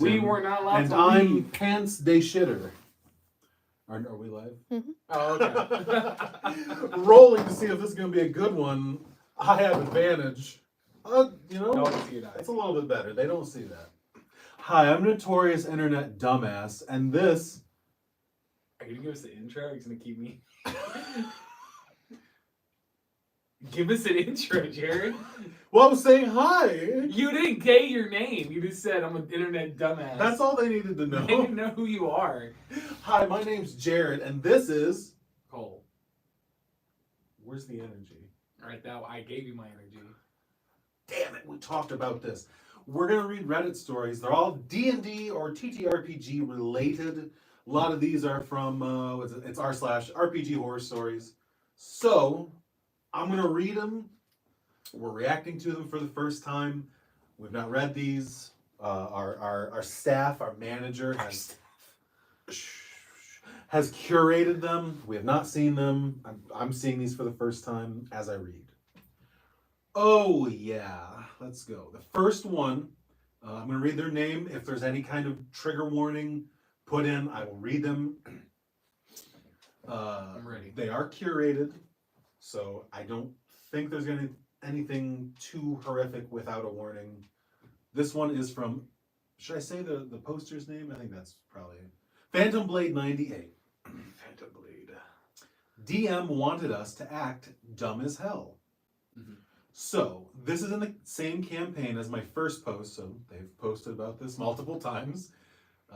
We were not allowed and to I'm leave. Pants Day Shitter. Are we live? Mm-hmm. Oh, okay. Rolling to see if this is going to be a good one. I have advantage. No one see that. It's a little bit better. They don't see that. Hi, I'm Notorious Internet Dumbass, and this... Are you going to give us the intro? Or are you going to keep me? Give us an intro, Jared. Well, I was saying hi. You didn't say your name. You just said I'm an internet dumbass. That's all they needed to They know. didn't know who you are. Hi, my name's Jared, and this is... Cole. Where's the energy? Alright, now I gave you my energy. Damn it, we talked about this. We're going to read Reddit stories. They're all D&D or TTRPG related. A lot of these are from, it's r/RPG horror stories. So, I'm going to read them. We're reacting to them for the first time. We've not read these. Our staff, our manager has curated them. We have not seen them. I'm seeing these for the first time as I read. Oh, yeah. Let's go. The first one, I'm going to read their name. If there's any kind of trigger warning put in, I will read them. I'm ready. They are curated, so I don't think there's going to be anything too horrific without a warning. This one is from, should I say the poster's name? I think that's probably Phantom Blade 98. Phantom Blade. DM wanted us to act dumb as hell. Mm-hmm. So, this is in the same campaign as my first post, so they've posted about this multiple times.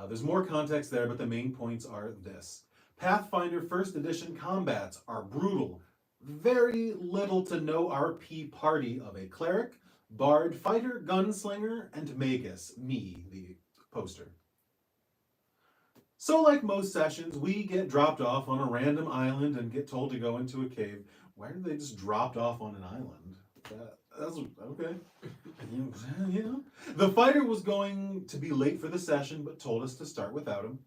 There's more context there, but the main points are this. Pathfinder 1st Edition combats are brutal. Very little to no RP party of a cleric, bard, fighter, gunslinger, and magus. Me, the poster. So like most sessions, we get dropped off on a random island and get told to go into a cave. Why are they just dropped off on an island? That's okay. You know. The fighter was going to be late for the session, but told us to start without him.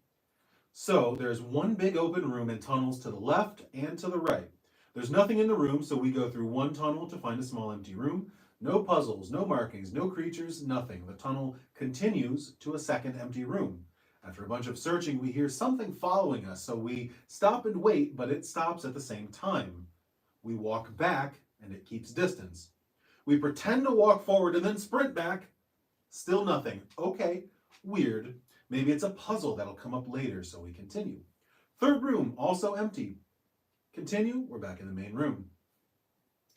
So there's one big open room and tunnels to the left and to the right. There's nothing in the room, so we go through one tunnel to find a small empty room. No puzzles, no markings, no creatures, nothing. The tunnel continues to a second empty room. After a bunch of searching, we hear something following us, so we stop and wait, but it stops at the same time. We walk back, and it keeps distance. We pretend to walk forward and then sprint back. Still nothing. Okay, weird. Maybe it's a puzzle that'll come up later, so we continue. Third room, also empty. Continue, we're back in the main room.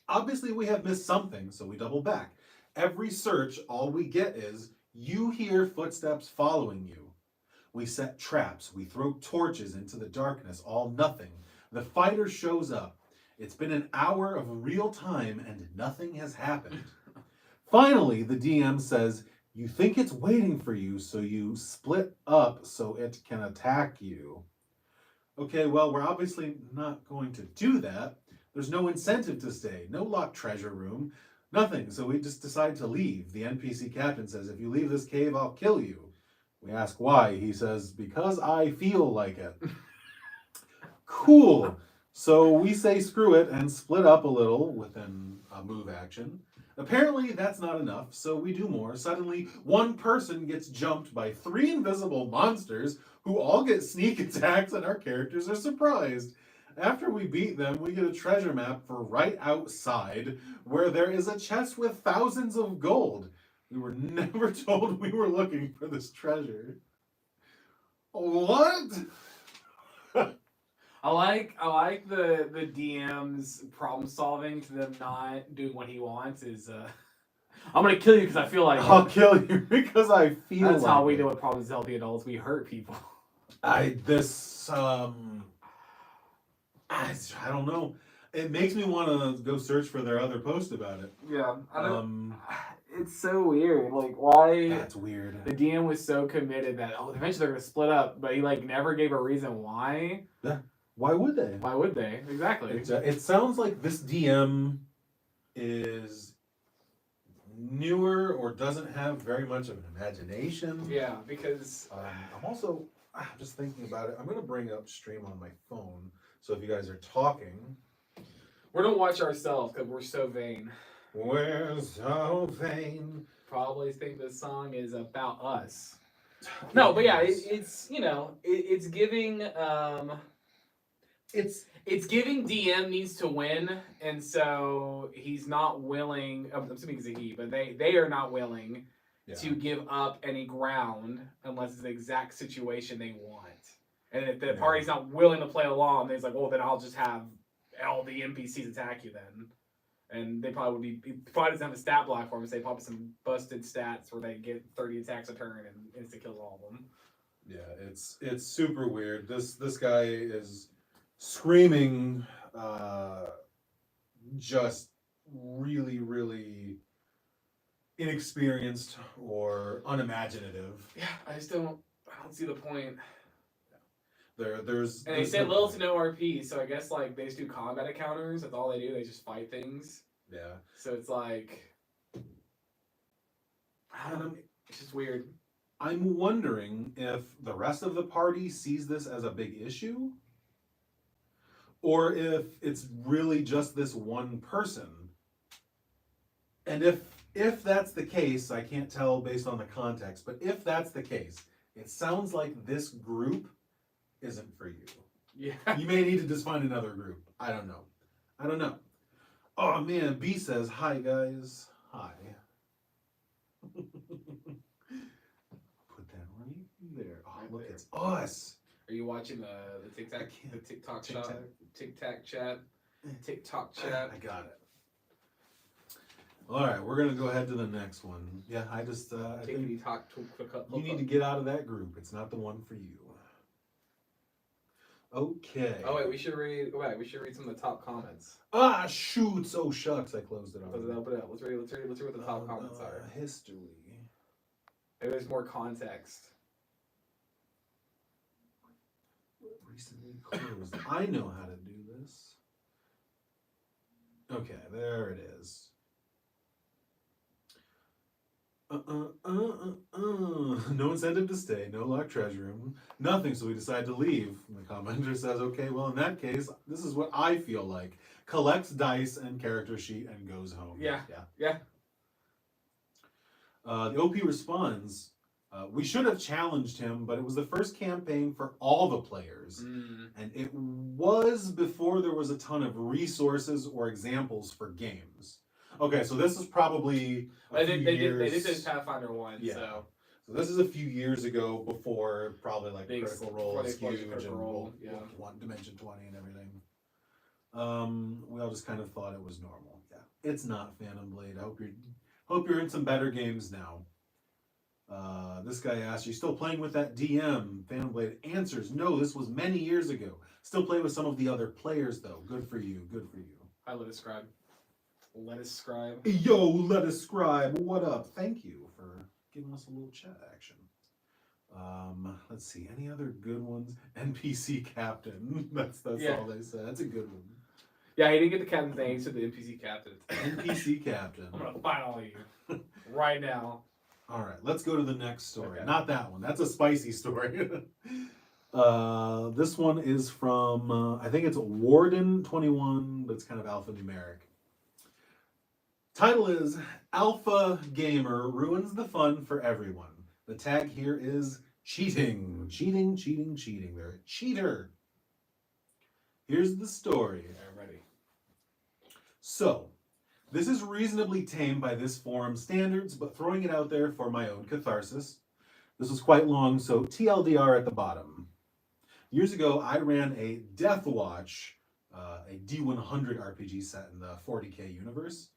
Obviously, we have missed something, so we double back. Every search, all we get is, you hear footsteps following you. We set traps, we throw torches into the darkness, all nothing. The fighter shows up. It's been an hour of real time and nothing has happened. Finally, the DM says, you think it's waiting for you, so you split up so it can attack you. Okay, well, we're obviously not going to do that. There's no incentive to stay, no locked treasure room, nothing, so we just decide to leave. The NPC captain says, if you leave this cave, I'll kill you. We ask why. He says, because I feel like it. Cool. So we say screw it and split up a little within a move action. Apparently that's not enough, so we do more. Suddenly, one person gets jumped by 3 invisible monsters who all get sneak attacks and our characters are surprised. After we beat them, we get a treasure map for right outside where there is a chest with thousands of gold. We were never told we were looking for this treasure. What? I like the DM's problem solving to them not doing what he wants is I'm gonna kill you because I feel like I'll kill you because I feel That's like how we it. deal with problems as healthy adults. We hurt people. I don't know. It makes me want to go search for their other post about it. Yeah. It's so weird. Like, why? That's weird. The DM was so committed that eventually they're gonna split up, but he never gave a reason why. Yeah. Why would they? Why would they? Exactly. It sounds like this DM is newer or doesn't have very much of an imagination. Yeah, because I'm just thinking about it. I'm going to bring up stream on my phone, so if you guys are talking. We don't watch ourselves because we're so vain. We're so vain. Probably think this song is about us. No, but yeah, is. it's it's giving it's giving DM needs to win, and so he's not willing. I'm assuming it's a he, but they are not willing to give up any ground unless it's the exact situation they want. And if the party's not willing to play along, then it's like, well, then I'll just have all the NPCs attack you then. And they probably would be. He probably doesn't have a stat block for him. So they probably some busted stats where they get 30 attacks a turn and insta kills all of them. Yeah, it's super weird. This guy is screaming, just really, really inexperienced or unimaginative. Yeah, I don't see the point. There's and they said little to no RP, so I guess like they just do combat encounters. That's all they do. They just fight things. Yeah. So it's like, I don't know. It's just weird. I'm wondering if the rest of the party sees this as a big issue, or if it's really just this one person. And if that's the case, I can't tell based on the context, but if that's the case, it sounds like this group isn't for you. Yeah. You may need to just find another group. I don't know. Oh man, B says, hi guys. Hi. Put that right there. Oh, Right look, there. it's us. Are you watching the TikTok chat? TikTok chat. I got it. All right, we're gonna go ahead to the next one. Yeah, I think you need to get out of that group. It's not the one for you. Okay. Oh wait, we should read some of the top comments. Ah, shoots! Oh shucks, I closed it off. Let's open it up. Let's read what the top comments are. History. Maybe there's more context. Recently closed. I know how to do this. Okay, there it is. No incentive to stay, no locked treasure room, nothing, so we decide to leave. And the commenter says, okay, well, in that case, this is what I feel like. Collects dice and character sheet and goes home. Yeah. The OP responds, we should have challenged him, but it was the first campaign for all the players. And it was before there was a ton of resources or examples for games. Okay, so this is probably they did this Pathfinder 1, yeah. So this is a few years ago before probably like Critical Role is huge and Dimension 20 and everything. We all just kind of thought it was normal. Yeah, it's not Phantom Blade. I hope you're in some better games now. This guy asks, "You still playing with that DM?" Phantom Blade answers, "No, this was many years ago. Still play with some of the other players though. Good for you. Good for you." Hi, Lettuce Scribe. Lettuce Scribe. Yo, Lettuce Scribe. What up? Thank you for giving us a little chat action. Let's see. Any other good ones? NPC Captain. That's all they said. That's a good one. Yeah, he didn't get the captain's name. He said the NPC Captain. NPC Captain. I'm gonna fight all of you right now. All right, let's go to the next story. Okay. Not that one. That's a spicy story. This one is from I think it's Warden21, but it's kind of alphanumeric. Title is Alpha Gamer Ruins the Fun for Everyone. The tag here is cheating. Cheating. They're a cheater. Here's the story. I'm ready. So, this is reasonably tame by this forum standards, but throwing it out there for my own catharsis. This was quite long, so TLDR at the bottom. Years ago, I ran a Death Watch, a D100 RPG set in the 40k universe.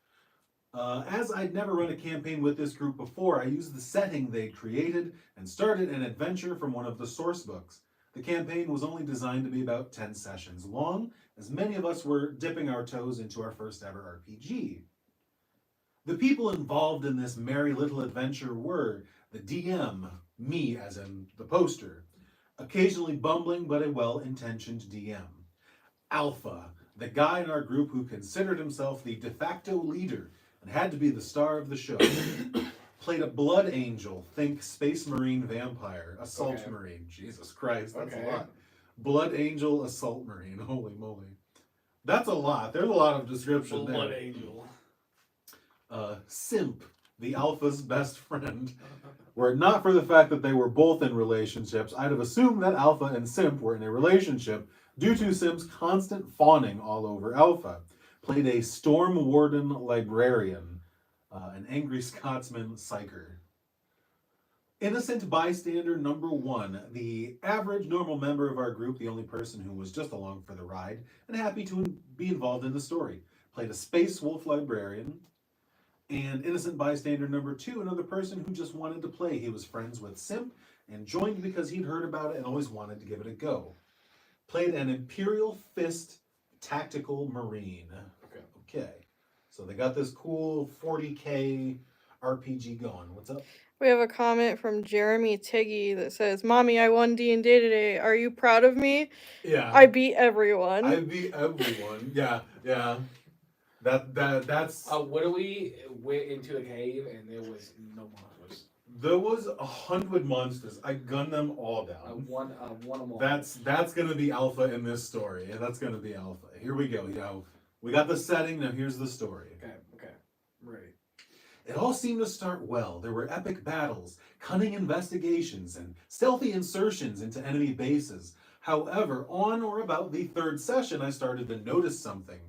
As I'd never run a campaign with this group before, I used the setting they'd created and started an adventure from one of the source books. The campaign was only designed to be about 10 sessions long, as many of us were dipping our toes into our first ever RPG. The people involved in this merry little adventure were the DM, me as in the poster, occasionally bumbling but a well-intentioned DM, Alpha, the guy in our group who considered himself the de facto leader and had to be the star of the show, played a blood angel, think Space Marine vampire, assault marine, Jesus Christ, that's a lot. Blood angel, assault marine, holy moly. That's a lot. There's a lot of description there. Blood angel. Simp, the Alpha's best friend. Were it not for the fact that they were both in relationships, I'd have assumed that Alpha and Simp were in a relationship due to Simp's constant fawning all over Alpha. Played a Storm Warden librarian, an angry Scotsman psyker. Innocent bystander number 1, the average normal member of our group, the only person who was just along for the ride and happy to be involved in the story. Played a Space Wolf librarian. And innocent bystander number 2, another person who just wanted to play. He was friends with Simp and joined because he'd heard about it and always wanted to give it a go. Played an Imperial Fist tactical marine. Okay. So they got this cool 40K RPG going. What's up? We have a comment from Jeremy Tiggy that says, "Mommy, I won D&D today. Are you proud of me?" Yeah. I beat everyone. Yeah. That's. We went into a cave and there was no monsters. There was 100 monsters. I gunned them all down. I won them all. That's gonna be Alpha in this story, and that's gonna be Alpha. Here we go. We got the setting. Now here's the story. Okay, I'm ready. It all seemed to start well. There were epic battles, cunning investigations, and stealthy insertions into enemy bases. However, on or about the 3rd session, I started to notice something.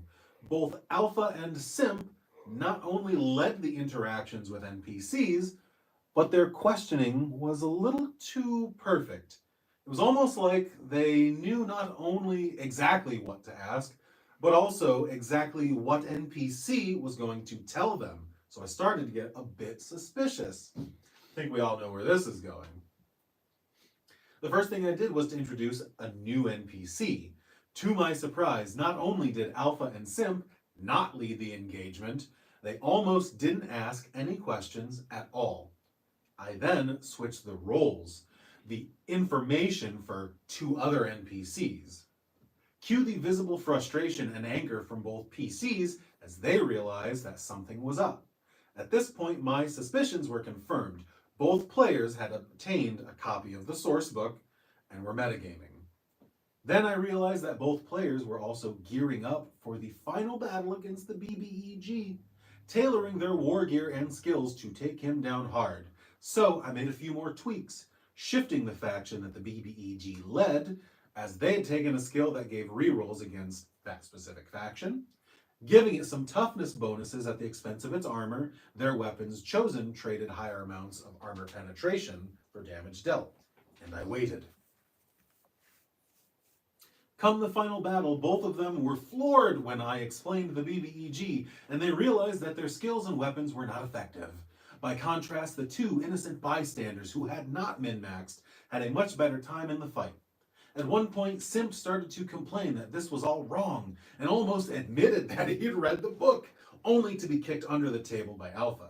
Both Alpha and Simp not only led the interactions with NPCs, but their questioning was a little too perfect. It was almost like they knew not only exactly what to ask, but also exactly what NPC was going to tell them. So I started to get a bit suspicious. I think we all know where this is going. The first thing I did was to introduce a new NPC. To my surprise, not only did Alpha and Simp not lead the engagement, they almost didn't ask any questions at all. I then switched the roles, the information for 2 other NPCs. Cue the visible frustration and anger from both PCs as they realized that something was up. At this point, my suspicions were confirmed. Both players had obtained a copy of the source book and were metagaming. Then I realized that both players were also gearing up for the final battle against the BBEG, tailoring their war gear and skills to take him down hard. So I made a few more tweaks, shifting the faction that the BBEG led, as they had taken a skill that gave rerolls against that specific faction, giving it some toughness bonuses at the expense of its armor. Their weapons chosen traded higher amounts of armor penetration for damage dealt, and I waited. Come the final battle, both of them were floored when I explained the BBEG, and they realized that their skills and weapons were not effective. By contrast, the 2 innocent bystanders who had not min-maxed had a much better time in the fight. At one point, Simp started to complain that this was all wrong, and almost admitted that he had read the book, only to be kicked under the table by Alpha.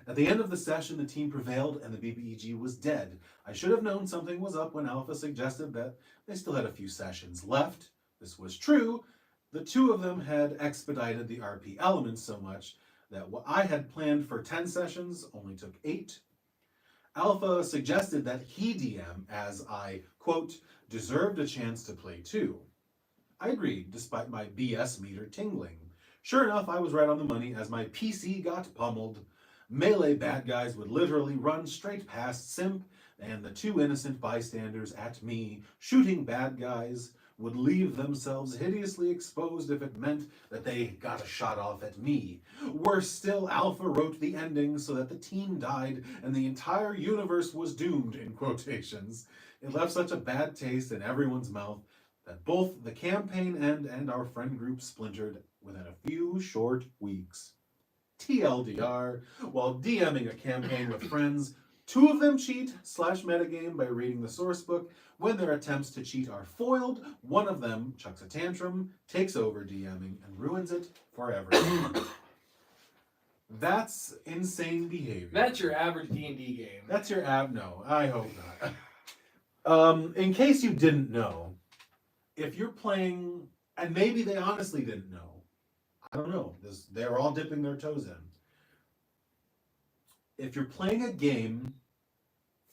At the end of the session, the team prevailed and the BBEG was dead. I should have known something was up when Alpha suggested that they still had a few sessions left. This was true. The 2 of them had expedited the RP elements so much that what I had planned for 10 sessions only took 8. Alpha suggested that he DM as I, quote, deserved a chance to play too. I agreed, despite my BS meter tingling. Sure enough, I was right on the money as my PC got pummeled. Melee bad guys would literally run straight past Simp, and the 2 innocent bystanders at me, shooting bad guys, would leave themselves hideously exposed if it meant that they got a shot off at me. Worse still, Alpha wrote the ending so that the team died and the entire universe was doomed, in quotations. It left such a bad taste in everyone's mouth that both the campaign end and our friend group splintered within a few short weeks. TLDR, while DMing a campaign with friends, 2 of them cheat / metagame by reading the source book. When their attempts to cheat are foiled, one of them chucks a tantrum, takes over DMing, and ruins it for everyone. That's insane behavior. That's your average D&D game. That's your no, I hope not. In case you didn't know, if you're playing, and maybe they honestly didn't know, I don't know, they're all dipping their toes in. If you're playing a game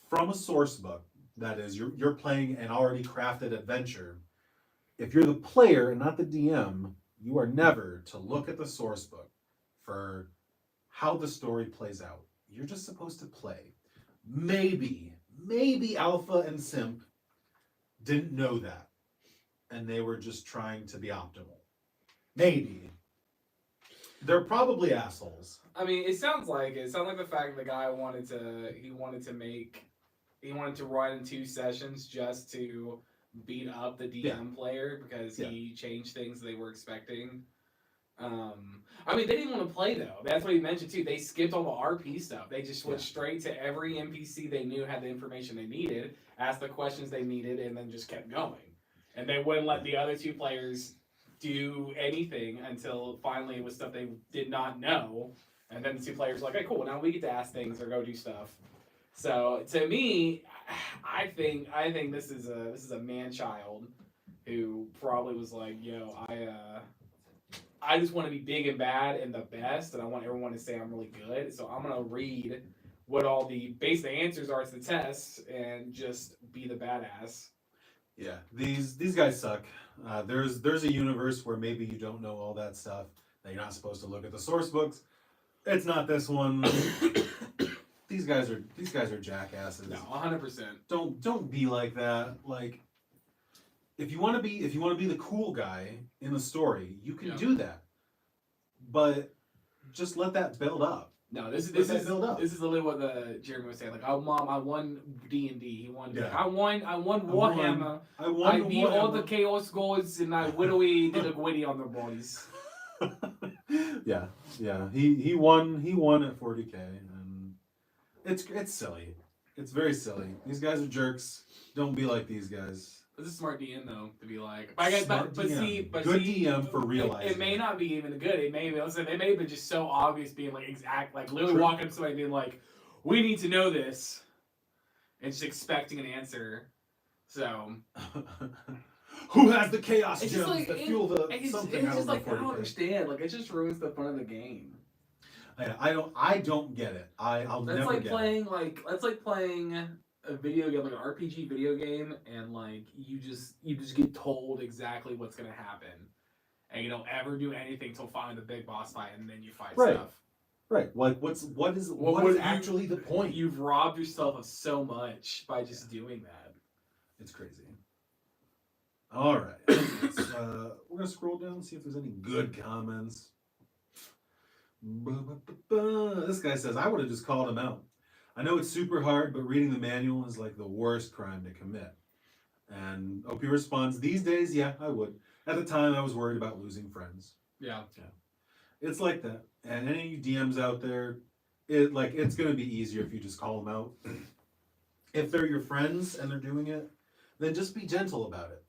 from a source book, that is, you're playing an already crafted adventure, if you're the player and not the DM, you are never to look at the source book for how the story plays out. You're just supposed to play. Maybe Alpha and Simp didn't know that, and they were just trying to be optimal. Maybe. They're probably assholes. I mean, it sounds like the fact the guy wanted to run 2 sessions just to beat up the DM player because he changed things they were expecting. I mean, they didn't want to play though. That's what he mentioned too. They skipped all the RP stuff. They just went straight to every NPC they knew had the information they needed, asked the questions they needed, and then just kept going. And they wouldn't let the other 2 players do anything until finally it was stuff they did not know. And then the 2 players were like, "Hey, cool. Now we get to ask things or go do stuff." So to me, I think this is a man child who probably was like, "Yo, I just want to be big and bad and the best, and I want everyone to say I'm really good. So I'm gonna read what all the basic answers are to the tests and just be the badass." Yeah, these guys suck. There's a universe where maybe you don't know all that stuff. That you're not supposed to look at the source books. It's not this one. These guys are jackasses. No, 100%. Don't be like that. Like, if you want to be the cool guy in the story, you can do that. But just let that build up. No, this is literally what Jeremy was saying. Like, "Oh, Mom, I won D&D." He won. Yeah. I won Warhammer. I beat all the Chaos Gods, and I whittly did a gwitty on the boys. Yeah. He won at 40K, and it's silly. It's very silly. These guys are jerks. Don't be like these guys. It's a smart DM though to be like. But good DM for realizing. It may not be even good. It may have been just so obvious, being like exact, like literally walking up to somebody being like, "We need to know this," and just expecting an answer. So. Who has the chaos gems that fuel the something? It's just like, I don't understand. Like, it just ruins the fun of the game. I don't get it. I'll never get it. That's like playing a video game, like an RPG video game, and like you just get told exactly what's gonna happen, and you don't ever do anything till finally the big boss fight, and then you fight stuff. Right. Like what is actually the point? You've robbed yourself of so much by just doing that. It's crazy. All right. We're gonna scroll down and see if there's any good comments. This guy says, "I would have just called him out. I know it's super hard, but reading the manual is like the worst crime to commit." And OP responds, "These days, yeah, I would. At the time, I was worried about losing friends." Yeah. It's like that. And any of you DMs out there, it's gonna be easier if you just call them out. If they're your friends and they're doing it, then just be gentle about it.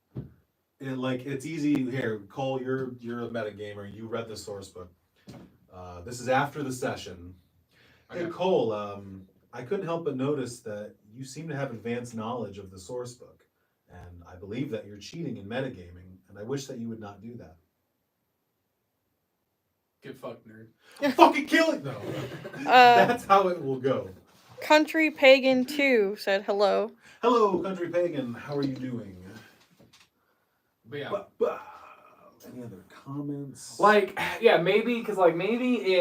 It's easy. Here, Cole, you're a metagamer. You read the source book. This is after the session. Okay. Hey, Cole, I couldn't help but notice that you seem to have advanced knowledge of the source book, and I believe that you're cheating in metagaming, and I wish that you would not do that. Get fucked, nerd. Fucking kill it, though. That's how it will go. Country Pagan 2 said hello. Hello, Country Pagan. How are you doing? But yeah. Any other comments? Maybe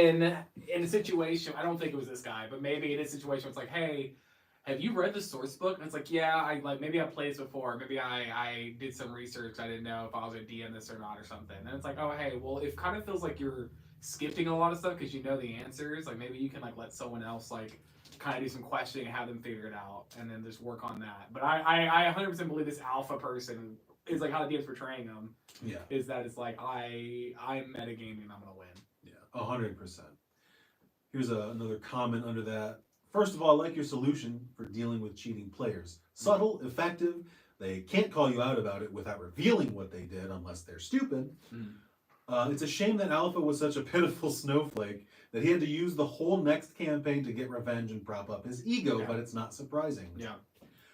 in a situation, I don't think it was this guy, but maybe in a situation it's like, "Hey, have you read the source book?" And it's like, "Yeah, maybe I played this before. Maybe I did some research. I didn't know if I was gonna DM this or not or something." And it's like, "Oh, hey, well, it kind of feels like you're skipping a lot of stuff because you know the answers. Like, maybe you can let someone else kind of do some questioning and have them figure it out, and then just work on that." But I 100% believe this alpha person is how the DM's portraying them. Yeah. Is that it's like I'm metagaming and I'm gonna win. Yeah, 100%. Here's another comment under that. "First of all, I like your solution for dealing with cheating players. Subtle, effective. They can't call you out about it without revealing what they did unless they're stupid. It's a shame that Alpha was such a pitiful snowflake that he had to use the whole next campaign to get revenge and prop up his ego, but it's not surprising. Yeah.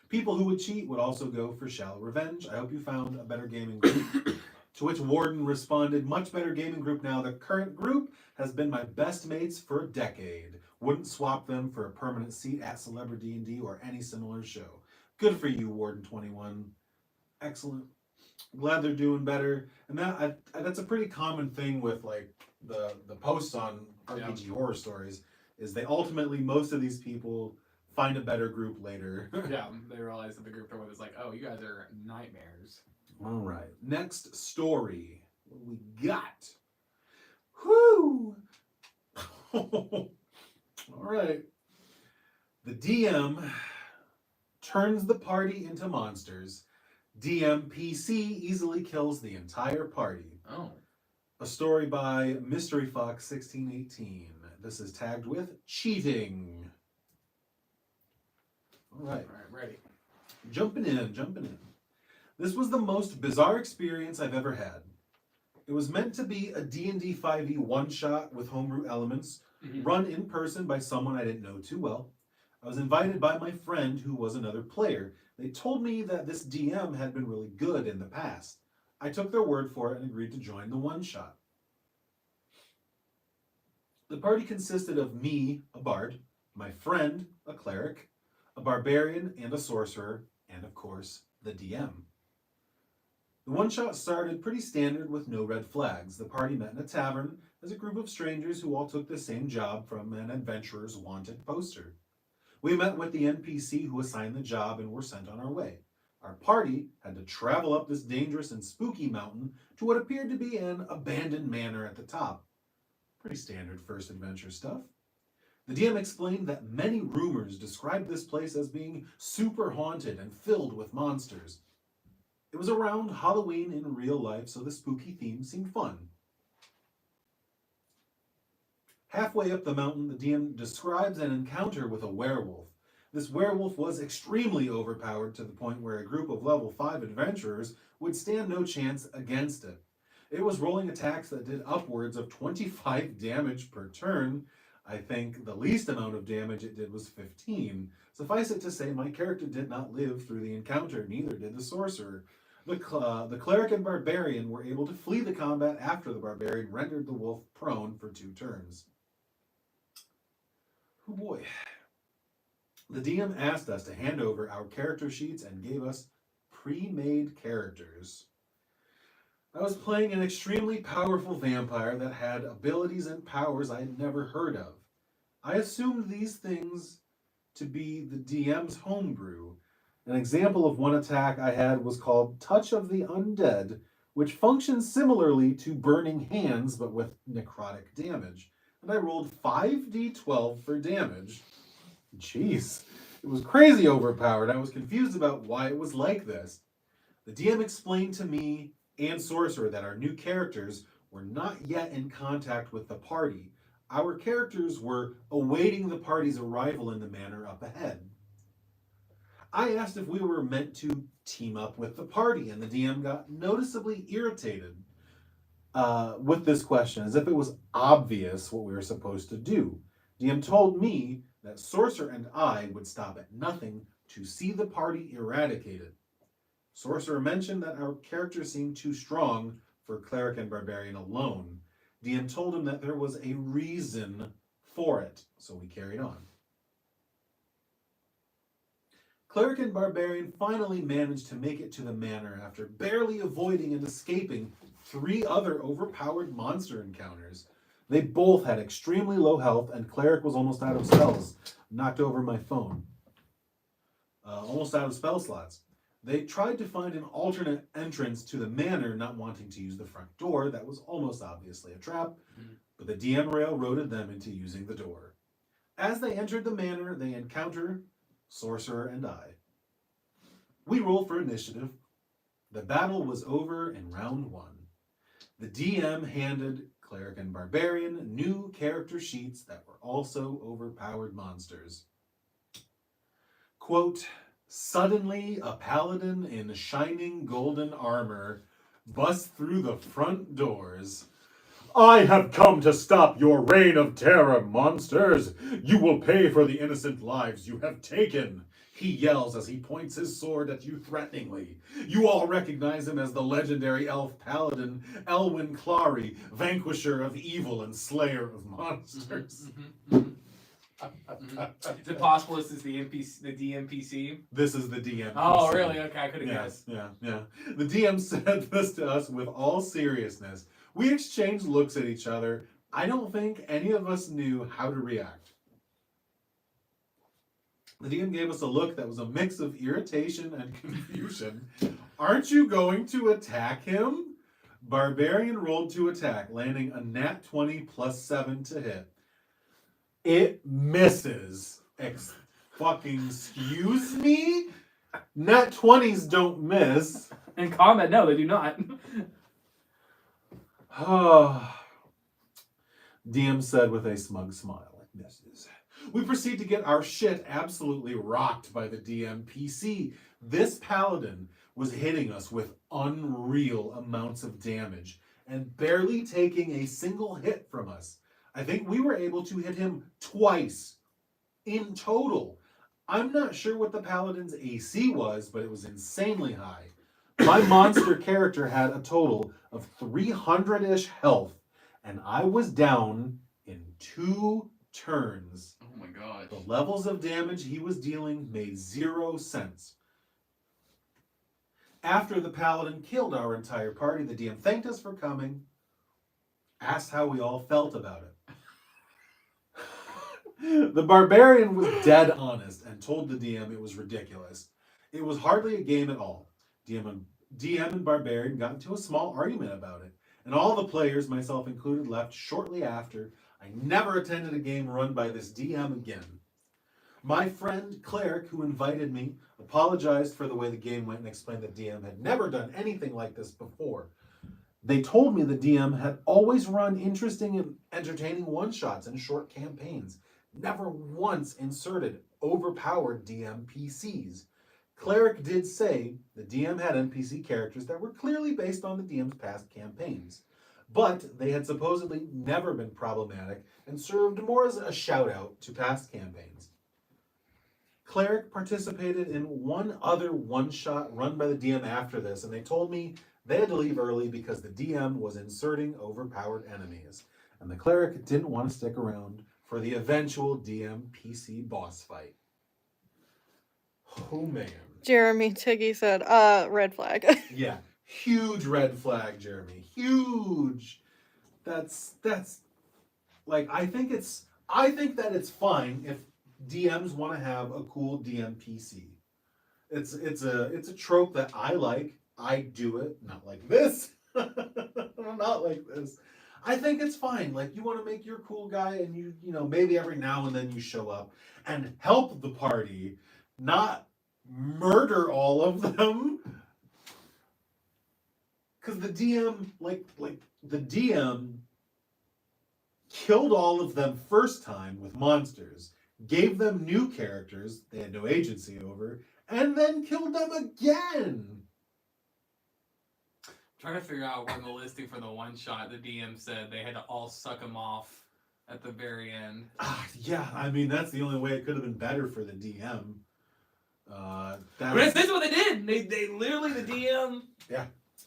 People who would cheat would also go for shallow revenge. I hope you found a better gaming group." To which Warden responded, "Much better gaming group now. The current group has been my best mates for a decade. Wouldn't swap them for a permanent seat at Celebrity D&D or any similar show. Good for you, Warden 21. Excellent. Glad they're doing better." And that's a pretty common thing with the posts on RPG horror stories. is they ultimately, most of these people find a better group later. Yeah, they realize that the group they're with is like, oh, you guys are nightmares. All right. Next story. What do we got? Whoo! All right. The DM turns the party into monsters. DM PC easily kills the entire party. Oh. A story by Mystery Fox 1618. This is tagged with cheating. All right. All right, ready. Jumping in. This was the most bizarre experience I've ever had. It was meant to be a D&D 5e one-shot with homebrew elements, run in person by someone I didn't know too well. I was invited by my friend who was another player. They told me that this DM had been really good in the past. I took their word for it and agreed to join the one-shot. The party consisted of me, a bard, my friend, a cleric, a barbarian and a sorcerer, and of course, the DM. The one-shot started pretty standard with no red flags. The party met in a tavern as a group of strangers who all took the same job from an adventurer's wanted poster. We met with the NPC who assigned the job and were sent on our way. Our party had to travel up this dangerous and spooky mountain to what appeared to be an abandoned manor at the top. Pretty standard first adventure stuff. The DM explained that many rumors described this place as being super haunted and filled with monsters. It was around Halloween in real life, so the spooky theme seemed fun. Halfway up the mountain, the DM describes an encounter with a werewolf. This werewolf was extremely overpowered to the point where a group of level 5 adventurers would stand no chance against it. It was rolling attacks that did upwards of 25 damage per turn. I think the least amount of damage it did was 15. Suffice it to say, my character did not live through the encounter, neither did the sorcerer. The cleric and barbarian were able to flee the combat after the barbarian rendered the wolf prone for 2 turns. Oh boy. The DM asked us to hand over our character sheets and gave us pre-made characters. I was playing an extremely powerful vampire that had abilities and powers I had never heard of. I assumed these things to be the DM's homebrew. An example of one attack I had was called Touch of the Undead, which functions similarly to Burning Hands but with necrotic damage. And I rolled 5d12 for damage. Jeez, it was crazy overpowered. I was confused about why it was like this. The DM explained to me and Sorcerer that our new characters were not yet in contact with the party. Our characters were awaiting the party's arrival in the manor up ahead. I asked if we were meant to team up with the party, and the DM got noticeably irritated with this question, as if it was obvious what we were supposed to do. DM told me that Sorcerer and I would stop at nothing to see the party eradicated. Sorcerer mentioned that our characters seemed too strong for Cleric and Barbarian alone. DM told him that there was a reason for it, so we carried on. Cleric and Barbarian finally managed to make it to the manor after barely avoiding and escaping 3 other overpowered monster encounters. They both had extremely low health, and Cleric was almost out of spells. Knocked over my phone. Almost out of spell slots. They tried to find an alternate entrance to the manor, not wanting to use the front door. That was almost obviously a trap, but the DM railroaded them into using the door. As they entered the manor, they encountered Sorcerer and I. We roll for initiative. The battle was over in round 1. The DM handed Cleric and Barbarian new character sheets that were also overpowered monsters. Quote, suddenly a paladin in shining golden armor busts through the front doors. I have come to stop your reign of terror, monsters. You will pay for the innocent lives you have taken. He yells as he points his sword at you threateningly. You all recognize him as the legendary elf paladin, Elwyn Clary, vanquisher of evil and slayer of monsters. Is it possible this is the DMPC? This is the DM. Oh, really? Okay, I could have guessed. Yeah. The DM said this to us with all seriousness. We exchanged looks at each other. I don't think any of us knew how to react. The DM gave us a look that was a mix of irritation and confusion. Aren't you going to attack him? Barbarian rolled to attack, landing a nat 20 plus 7 to hit. It misses. Fucking excuse me? Nat 20s don't miss. In combat, no, they do not. DM said with a smug smile. It misses. We proceed to get our shit absolutely rocked by the DM PC. This paladin was hitting us with unreal amounts of damage and barely taking a single hit from us. I think we were able to hit him twice in total. I'm not sure what the paladin's AC was, but it was insanely high. My monster character had a total of 300-ish health, and I was down in 2 turns. Oh my god. The levels of damage he was dealing made 0 sense. After the paladin killed our entire party, the DM thanked us for coming, asked how we all felt about it. The barbarian was dead honest and told the DM it was ridiculous. It was hardly a game at all. DM and barbarian got into a small argument about it, and all the players, myself included, left shortly after. I never attended a game run by this DM again. My friend Cleric, who invited me, apologized for the way the game went and explained that DM had never done anything like this before. They told me the DM had always run interesting and entertaining one-shots and short campaigns, never once inserted overpowered DM PCs. Cleric did say the DM had NPC characters that were clearly based on the DM's past campaigns, but they had supposedly never been problematic and served more as a shout-out to past campaigns. Cleric participated in one other one-shot run by the DM after this, and they told me they had to leave early because the DM was inserting overpowered enemies, and the Cleric didn't want to stick around for the eventual DM PC boss fight. Oh man. Jeremy Tiggy said, red flag. Yeah, huge red flag, Jeremy. Huge. That's like I think that it's fine if DMs want to have a cool DM PC. It's a trope that I like. I do it, not like this. Not like this. I think it's fine. Like, you want to make your cool guy, and you know, maybe every now and then you show up and help the party, not murder all of them. Because the DM, like the DM killed all of them first time with monsters, gave them new characters they had no agency over, and then killed them again. Trying to figure out when the listing for the one shot, the DM said they had to all suck him off at the very end. Yeah, I mean, that's the only way it could have been better for the DM. But this is what they did. They literally, the DM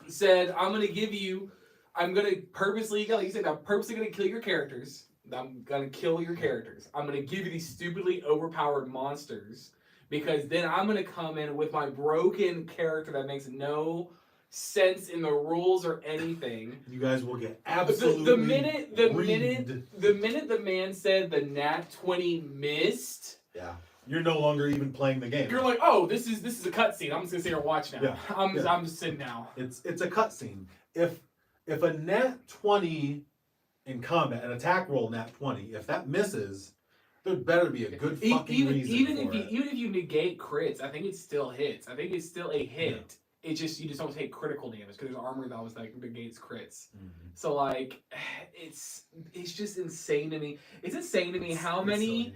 said, I'm going to purposely, like you said, I'm purposely going to kill your characters. I'm going to kill your characters. I'm going to give you these stupidly overpowered monsters, because then I'm going to come in with my broken character that makes no sense in the rules or anything. You guys will get absolutely the minute the man said the nat 20 missed, you're no longer even playing the game. You're like, oh, this is a cutscene. I'm just gonna sit here and watch now. Yeah. I'm just sitting now. It's a cutscene. If a nat 20 in combat, an attack roll nat 20, if that misses, there better be a good fucking reason even for it. Even if you negate crits, I think it still hits. I think it's still a hit. Yeah. You just don't take critical damage because there's armor that always like negates crits. Mm-hmm. So like, it's just insane to me. It's insane to me how many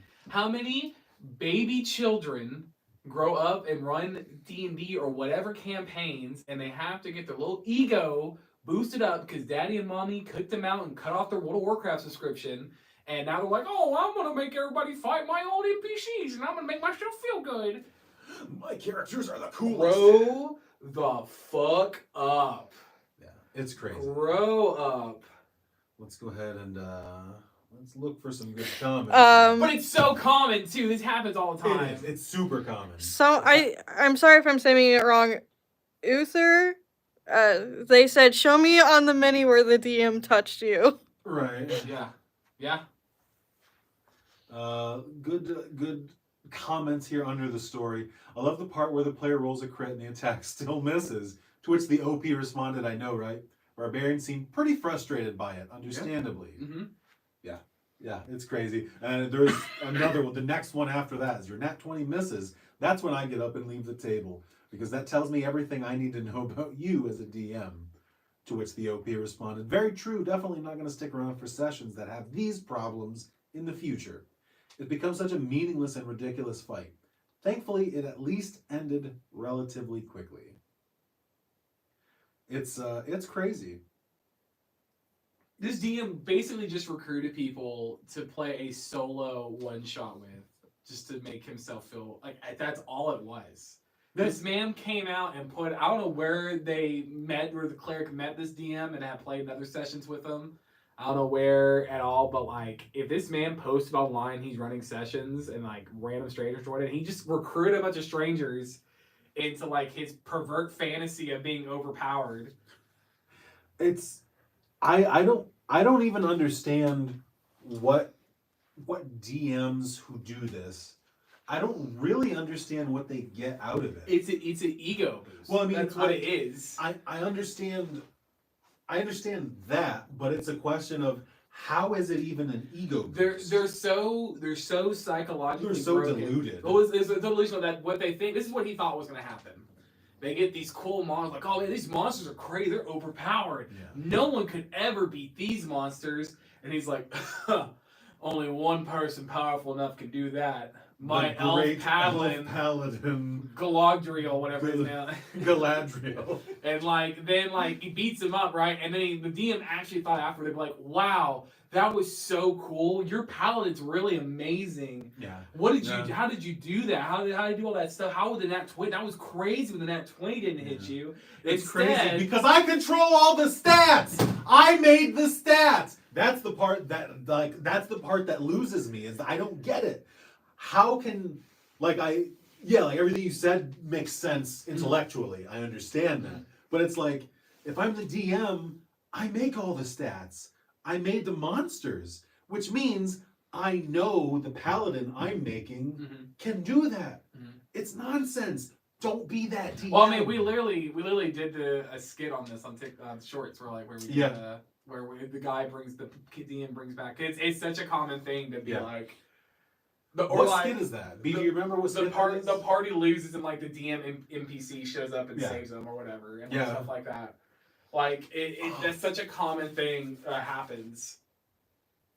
baby children grow up and run D&D or whatever campaigns, and they have to get their little ego boosted up because daddy and mommy cooked them out and cut off their World of Warcraft subscription, and now they're like, oh, I'm gonna make everybody fight my old NPCs and I'm gonna make myself feel good. My characters are the coolest. Grow the fuck up. Yeah, it's crazy. Grow up. Let's go ahead and let's look for some good comments. But it's so common too. This happens all the time. It's super common. So I'm sorry if I'm saying it wrong. Uther, they said, show me on the mini where the DM touched you. Right. Yeah. Good comments here under the story. I love the part where the player rolls a crit and the attack still misses, to which the OP responded, I know, right? Barbarian seemed pretty frustrated by it, understandably. Yeah. Mm-hmm. Yeah, it's crazy. And there's another one. The next one after that is your nat 20 misses. That's when I get up and leave the table, because that tells me everything I need to know about you as a DM. To which the OP responded, very true, definitely not going to stick around for sessions that have these problems in the future. It becomes such a meaningless and ridiculous fight. Thankfully, it at least ended relatively quickly. It's crazy. This DM basically just recruited people to play a solo one-shot with, just to make himself feel like that's all it was. This man came out and put, I don't know where they met, where the cleric met this DM and had played other sessions with him. I don't know where at all, but like, if this man posted online he's running sessions and like random strangers joined it, he just recruited a bunch of strangers into like his pervert fantasy of being overpowered. It's, I don't even understand what DMs who do this. I don't really understand what they get out of it. It's an ego boost. Well, I mean, that's what it is. I understand that, but it's a question of how is it even an ego boost? They're so psychologically They're so broken. deluded. Well, it's a delusion that what they think. This is what he thought was going to happen. They get these cool monsters, like, oh man, these monsters are crazy. They're overpowered. Yeah. No one could ever beat these monsters. And he's like, only one person powerful enough can do that. My elf paladin, Galadriel, whatever his name. Galadriel. And then he beats him up, right? And then the DM actually thought after, they'd be like, wow, that was so cool. Your paladin's really amazing. Yeah. How did you do that? How did you do all that stuff? How would the nat 20? That was crazy when the nat 20 didn't hit you. It's crazy because I control all the stats. I made the stats. That's the part that loses me, is I don't get it. How can, everything you said makes sense intellectually. I understand that. But it's like, if I'm the DM, I make all the stats. I made the monsters, which means I know the paladin I'm making can do that. Mm-hmm. It's nonsense. Don't be that DM. Well, I mean, we literally did a skit on this on Shorts, where the guy brings the DM brings back. It's such a common thing to be like. What skit is that? Do you remember what skit that is? The party loses and like the DM NPC shows up and saves them or whatever and stuff like that. Like that's such a common thing that happens.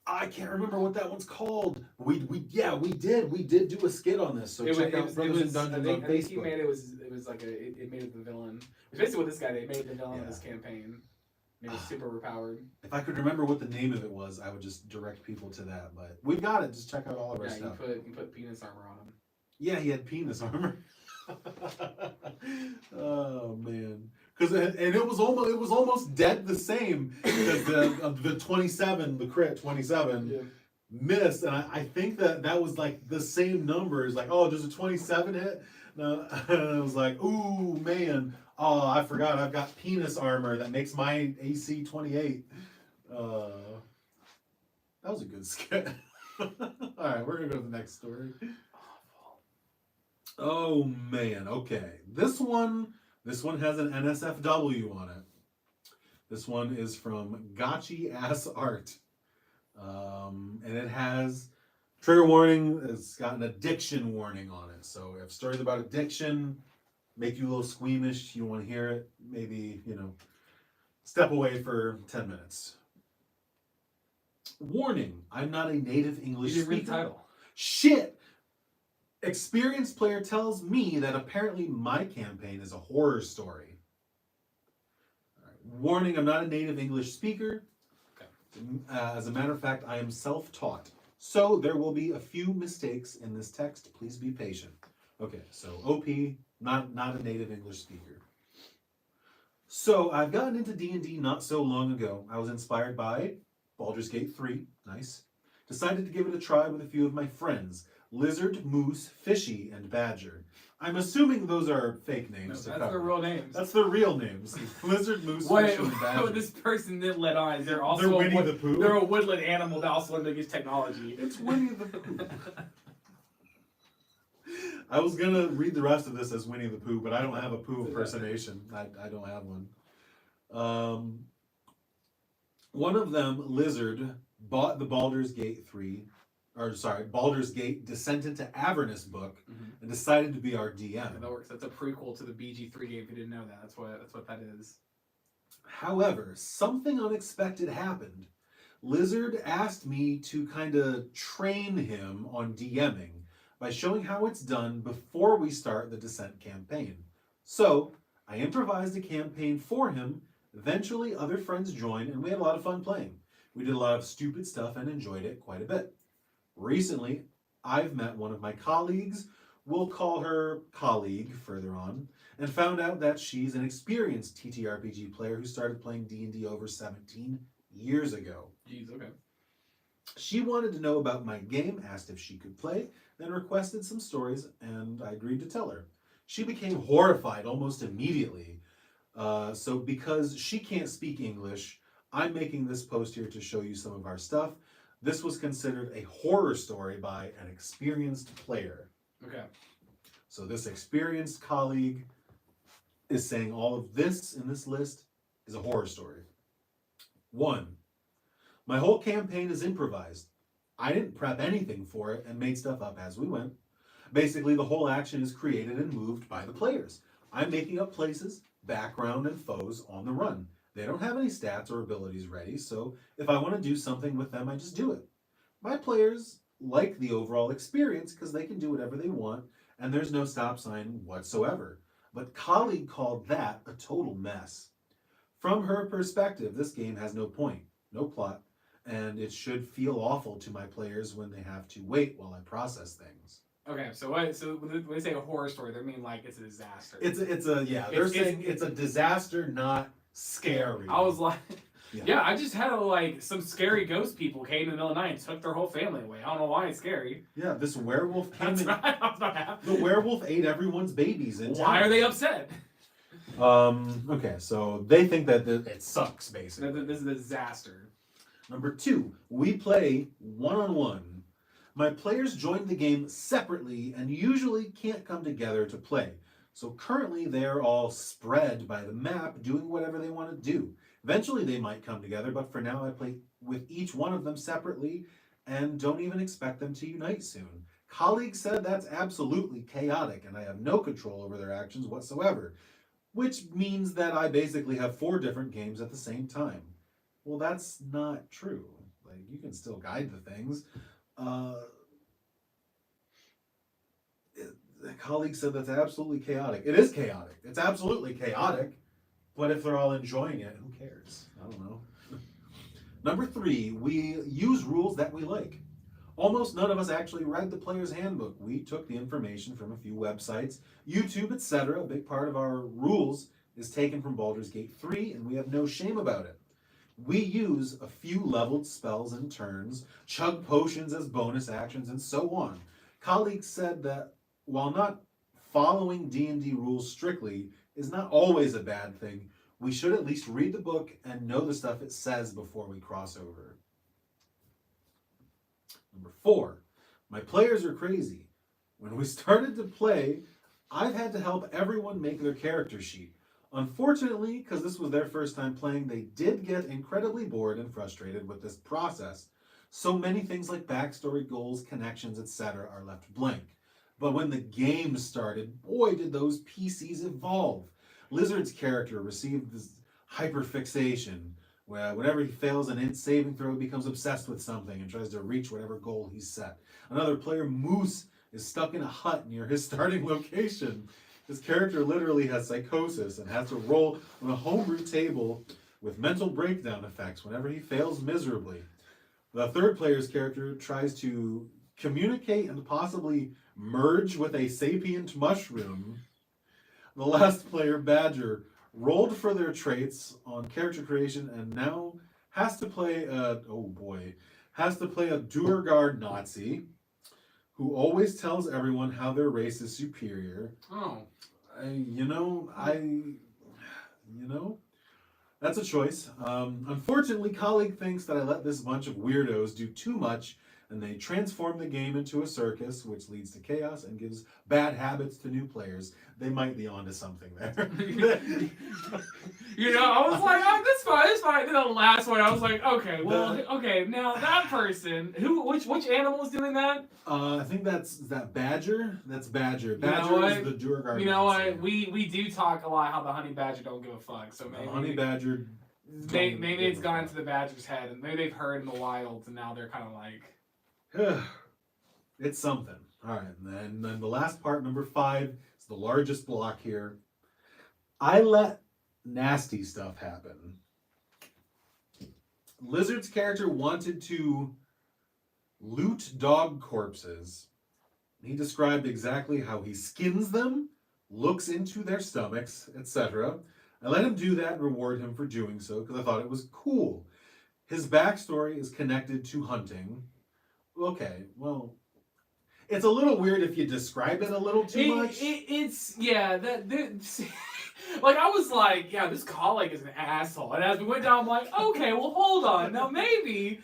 I can't remember what that one's called. We did do a skit on this. So check out Brothers in Dungeons on Facebook. I think he made it was like it made it the villain. It's basically what this guy did. It made the villain of this campaign. It was super overpowered. If I could remember what the name of it was, I would just direct people to that. But we've got it. Just check out all of our stuff. You put penis armor on him. Yeah, he had penis armor. Oh man, it was almost dead the same because the 27, the crit 27 missed, and I think that was like the same numbers. Like, oh, does a 27 hit? No, and I was like, ooh man. Oh, I forgot. I've got penis armor that makes my AC 28. That was a good skit. All right, we're gonna go to the next story. Oh man. Okay, this one has an NSFW on it. This one is from Gotchi Ass Art, and it has trigger warning. It's got an addiction warning on it. So if stories about addiction make you a little squeamish, you don't want to hear it, maybe, step away for 10 minutes. Warning, I'm not a native English speaker. Read the title. Shit! Experienced player tells me that apparently my campaign is a horror story. All right. Warning, I'm not a native English speaker. Okay. As a matter of fact, I am self-taught. So there will be a few mistakes in this text. Please be patient. Okay, so OP, not a native English speaker. So I've gotten into D&D not so long ago. I was inspired by Baldur's Gate 3, nice. Decided to give it a try with a few of my friends, Lizard, Moose, Fishy, and Badger. I'm assuming those are fake names. No, that's their real names. That's their real names. Lizard, Moose, Fishy, and Badger. What this person didn't let on is they're also Winnie the Pooh. They're a woodland animal that also undergoes technology. It's Winnie the Pooh. I was gonna read the rest of this as Winnie the Pooh, but I don't have a Pooh impersonation. I don't have one. One of them, Lizard, bought the Baldur's Gate Baldur's Gate Descent into Avernus book and decided to be our DM. Yeah, that works. That's a prequel to the BG3 game. If you didn't know that, that's what that is. However, something unexpected happened. Lizard asked me to kind of train him on DMing by showing how it's done before we start the Descent campaign. So, I improvised a campaign for him. Eventually, other friends joined, and we had a lot of fun playing. We did a lot of stupid stuff and enjoyed it quite a bit. Recently, I've met one of my colleagues, we'll call her colleague further on, and found out that she's an experienced TTRPG player who started playing D&D over 17 years ago. Jeez, okay. She wanted to know about my game, asked if she could play, then requested some stories, and I agreed to tell her. She became horrified almost immediately. So because she can't speak English, I'm making this post here to show you some of our stuff. This was considered a horror story by an experienced player. Okay. So this experienced colleague is saying all of this in this list is a horror story. 1. My whole campaign is improvised. I didn't prep anything for it and made stuff up as we went. Basically, the whole action is created and moved by the players. I'm making up places, background, and foes on the run. They don't have any stats or abilities ready, so if I want to do something with them, I just do it. My players like the overall experience because they can do whatever they want, and there's no stop sign whatsoever. But colleague called that a total mess. From her perspective, this game has no point, no plot, and it should feel awful to my players when they have to wait while I process things. Okay, so when they say a horror story, they mean like it's a disaster. They're saying it's a disaster, not scary. I was like, yeah, I just had some scary ghost people came in the middle of the night and took their whole family away. I don't know why it's scary. Yeah, this werewolf came in. Right. I was not happy. The werewolf ate everyone's babies in town. Why are they upset? Okay, so they think that it sucks, basically. This is a disaster. Number 2, we play one-on-one. My players join the game separately and usually can't come together to play. So currently they're all spread by the map doing whatever they want to do. Eventually they might come together, but for now I play with each one of them separately and don't even expect them to unite soon. Colleagues said that's absolutely chaotic and I have no control over their actions whatsoever, which means that I basically have 4 different games at the same time. Well, that's not true. Like, you can still guide the things. The colleague said that's absolutely chaotic. It is chaotic. It's absolutely chaotic. But if they're all enjoying it, who cares? I don't know. Number 3, we use rules that we like. Almost none of us actually read the player's handbook. We took the information from a few websites, YouTube, etc. A big part of our rules is taken from Baldur's Gate 3, and we have no shame about it. We use a few leveled spells and turns, chug potions as bonus actions, and so on. Colleagues said that while not following D&D rules strictly is not always a bad thing, we should at least read the book and know the stuff it says before we cross over. Number 4, my players are crazy. When we started to play, I've had to help everyone make their character sheet. Unfortunately, because this was their first time playing, they did get incredibly bored and frustrated with this process. So many things like backstory, goals, connections, etc. are left blank. But when the game started, boy did those PCs evolve. Lizard's character received this hyperfixation, where whenever he fails an int saving throw, he becomes obsessed with something and tries to reach whatever goal he's set. Another player, Moose, is stuck in a hut near his starting location. His character literally has psychosis and has to roll on a homebrew table with mental breakdown effects whenever he fails miserably. The third player's character tries to communicate and possibly merge with a sapient mushroom. The last player, Badger, rolled for their traits on character creation and now has to play a Duergar Nazi who always tells everyone how their race is superior. That's a choice. Unfortunately, colleague thinks that I let this bunch of weirdos do too much and they transform the game into a circus, which leads to chaos and gives bad habits to new players. They might be onto something there. You know, I was like, oh, that's fine. Then the last one, I was like, okay, well, okay, now that person, which animal is doing that? I think that's Badger. That's Badger. You know Badger what? is the Durgar. You know monster. what? We do talk a lot how the honey badger don't give a fuck. So maybe The honey badger. maybe it's gone into the badger's head, and maybe they've heard in the wilds, and now they're kind of like, It's something. All right, and then the last part, number 5, is the largest block here. I let nasty stuff happen. Lizard's character wanted to loot dog corpses. He described exactly how he skins them, looks into their stomachs, etc. I let him do that and reward him for doing so because I thought it was cool. His backstory is connected to hunting. Okay, well, it's a little weird if you describe it a little too much. It's yeah like I was like, yeah, this colleague is an asshole, and as we went down, I'm like, okay, well, hold on, now maybe.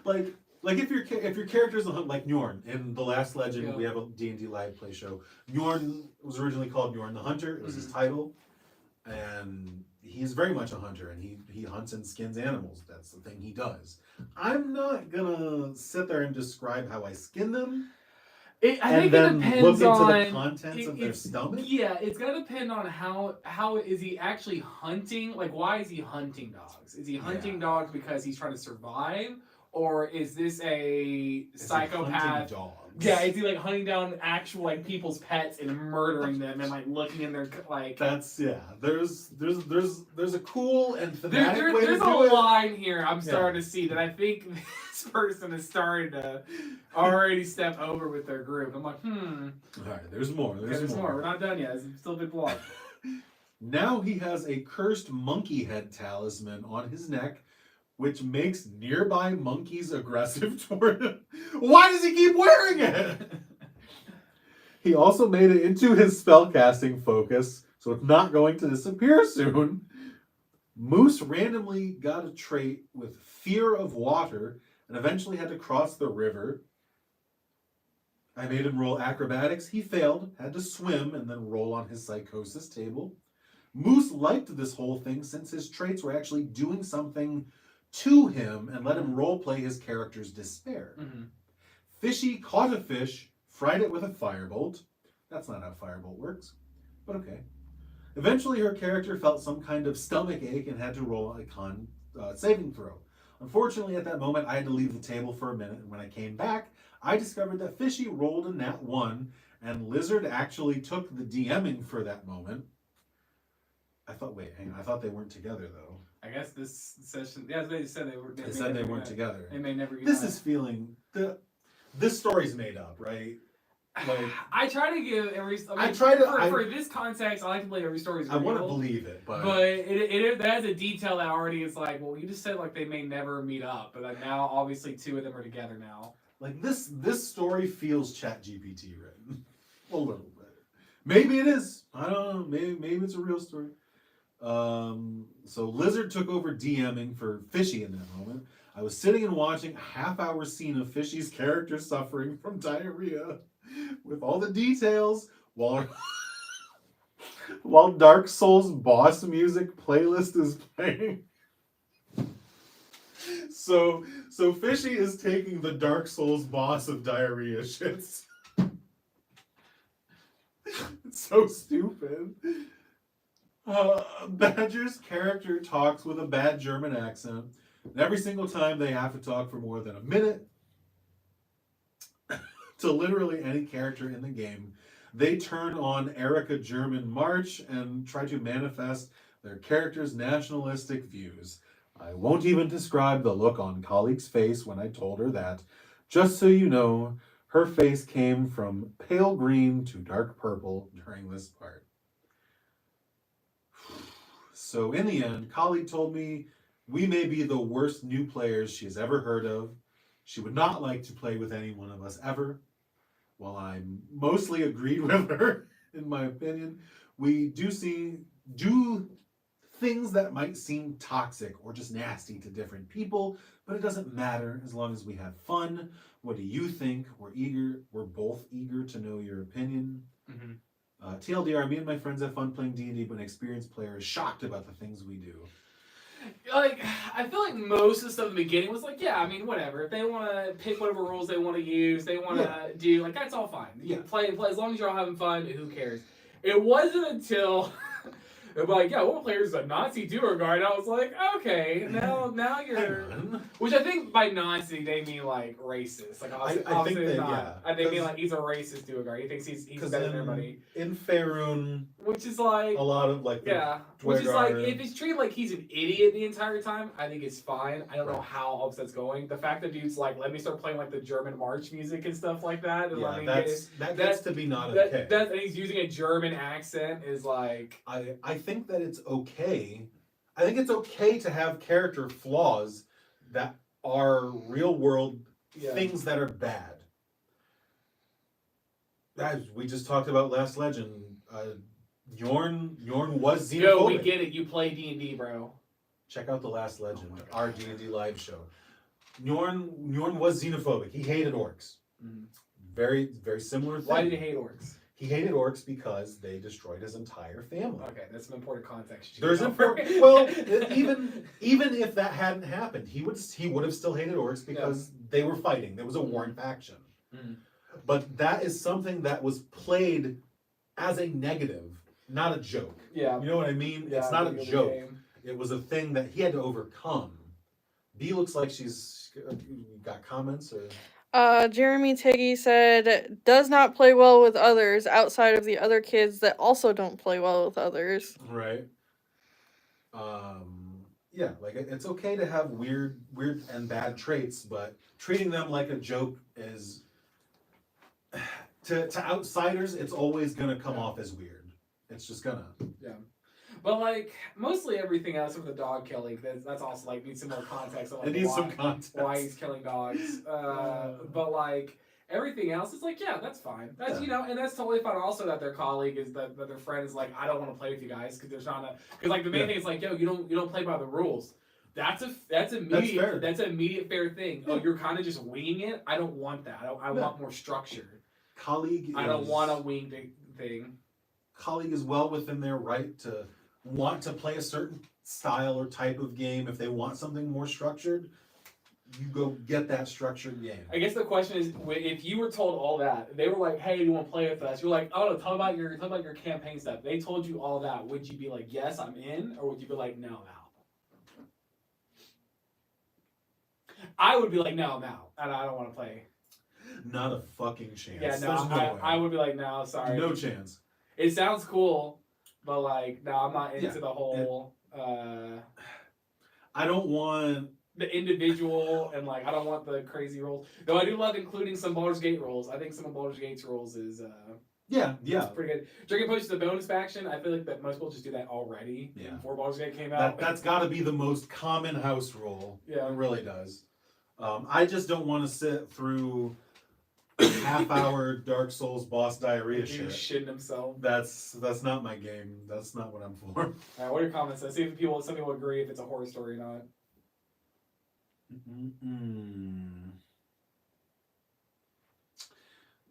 Like if your character's a hunt, like Njorn in The Last Legend, Yeah. we have a D&D live play show. Njorn was originally called Njorn the Hunter. It was his title, and he's very much a hunter, and he hunts and skins animals. That's the thing he does. I'm not gonna sit there and describe how I skin them. I think it then depends look into on the contents of their stomach. Yeah, it's gonna depend on how is he actually hunting? Like, why is he hunting dogs? Is he hunting dogs because he's trying to survive, or is this a psychopath? Dogs. Yeah, is he like hunting down actual like people's pets and murdering them and like looking in their like? That's There's a cool and thematic way to there's do a it. line here I'm starting to see that I think this person is starting to already step over with their group. I'm like, All right, there's more. There's more. We're not done yet. It's still a big block. Now he has a cursed monkey head talisman on his neck, which makes nearby monkeys aggressive toward him. Why does he keep wearing it? He also made it into his spellcasting focus, so it's not going to disappear soon. Moose randomly got a trait with fear of water and eventually had to cross the river. I made him roll acrobatics. He failed, had to swim and then roll on his psychosis table. Moose liked this whole thing since his traits were actually doing something to him and let him roleplay his character's despair. Mm-hmm. Fishy caught a fish, fried it with a firebolt. That's not how firebolt works, but okay. Eventually, her character felt some kind of stomach ache and had to roll a con saving throw. Unfortunately, at that moment, I had to leave the table for a minute, and when I came back, I discovered that Fishy rolled a nat 1, and Lizard actually took the DMing for that moment. I thought they weren't together, though. I guess this session, yeah, they said they were. They said they weren't together. They may never. This is feeling this story's made up, right? Like I try to give every. For this context, I like to believe every story is real. I want to believe it, but it has a detail that already is like, well, you just said like they may never meet up, but like now obviously 2 of them are together now. Like this story feels ChatGPT written a little bit. Maybe it is. I don't know. Maybe it's a real story. So Lizard took over DMing for Fishy in that moment. I was sitting and watching a half-hour scene of Fishy's character suffering from diarrhea with all the details while Dark Souls boss music playlist is playing. So Fishy is taking the Dark Souls boss of diarrhea shits. It's so stupid. Badger's character talks with a bad German accent, and every single time they have to talk for more than a minute to literally any character in the game, they turn on Erica German March and try to manifest their character's nationalistic views. I won't even describe the look on Colleague's face when I told her that. Just so you know, her face came from pale green to dark purple during this part. So in the end, Colleague told me we may be the worst new players she has ever heard of. She would not like to play with any one of us ever. While I mostly agreed with her, in my opinion, we do things that might seem toxic or just nasty to different people, but it doesn't matter as long as we have fun. What do you think? We're both eager to know your opinion. TLDR, me and my friends have fun playing D&D, but an experienced player is shocked about the things we do. Like, I feel like most of the stuff in the beginning was like, yeah, I mean, whatever. If they want to pick whatever rules they want to use, they want to do, like, that's all fine. You can play as long as you're all having fun, who cares? It wasn't until they're like, yeah, one player is a Nazi tour guard. I was like, okay, now you're, which I think by Nazi they mean like racist. Like I think that, not. They mean like he's a racist tour guard. He thinks he's better than everybody. In Faerun, which is like a lot of like which is like if he's treated like he's an idiot the entire time, I think it's fine. I don't know how upset's going. The fact that dude's like, let me start playing like the German march music and stuff like that, and that gets to be not okay. And he's using a German accent is like I think that it's okay. I think it's okay to have character flaws that are real world things that are bad. As we just talked about Last Legend, Yorn was xenophobic. Yo, we get it. You play D&D, bro. Check out the Last Legend, our D&D live show. Yorn was xenophobic. He hated orcs. Very, very similar thing. Why did he hate orcs? He hated orcs because they destroyed his entire family. Okay, that's some important context. There's important. Well, even if that hadn't happened, he would have still hated orcs because they were fighting. There was a warring faction. But that is something that was played as a negative, not a joke. Yeah. You know what I mean? It's not a joke. It was a thing that he had to overcome. B looks like she's got comments or. Jeremy Tiggy said, does not play well with others outside of the other kids that also don't play well with others. Right. Yeah, like it's okay to have weird and bad traits, but treating them like a joke is to outsiders, it's always gonna come off as weird. It's just gonna. Yeah. But like mostly everything else with the dog killing, that's also like needs some more context. On, like, it needs some context. Why he's killing dogs. But like everything else is like, yeah, that's fine. That's and that's totally fine. Also, that their colleague is that their friend is like, I don't want to play with you guys because there's not because like the main thing is like, yo, you don't play by the rules. That's immediate. That's an immediate fair thing. Oh, you're kind of just winging it. I don't want that. I want more structure. Colleague. I don't want a winged thing. Colleague is well within their right to want to play a certain style or type of game. If they want something more structured, you go get that structured game. I guess the question is, if you were told all that, they were like, "Hey, do you want to play with us?" You're like, "Oh, no, talk about your campaign stuff." They told you all that. Would you be like, "Yes, I'm in," or would you be like, "No, I'm out"? I would be like, "No, I'm out. I don't want to play." Not a fucking chance. Yeah, no, I would be like, "No, sorry." No chance. It sounds cool, but like, no, I'm not into the whole. I don't want the individual and like I don't want the crazy rolls. Though I do love including some Baldur's Gate rolls. I think some of Baldur's Gate's rolls is pretty good. Drinking Potion is a bonus faction. I feel like that most people just do that already before Baldur's Gate came out. That's got to be the most common house rule. Yeah, it really does. I just don't want to sit through half-hour Dark Souls boss diarrhea shit. Shitting himself. That's not my game. That's not what I'm for. All right, what are your comments? Let's see if some people agree if it's a horror story or not.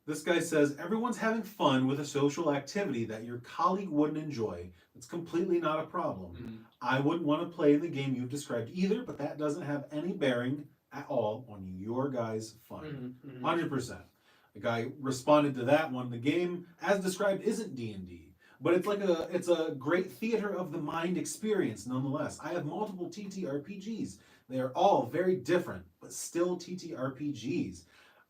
This guy says, everyone's having fun with a social activity that your colleague wouldn't enjoy. It's completely not a problem. I wouldn't want to play the game you've described either, but that doesn't have any bearing at all on your guys' fun. 100%. The guy responded to that one. The game, as described, isn't D&D, but it's a great theater of the mind experience nonetheless. I have multiple TTRPGs. They are all very different, but still TTRPGs.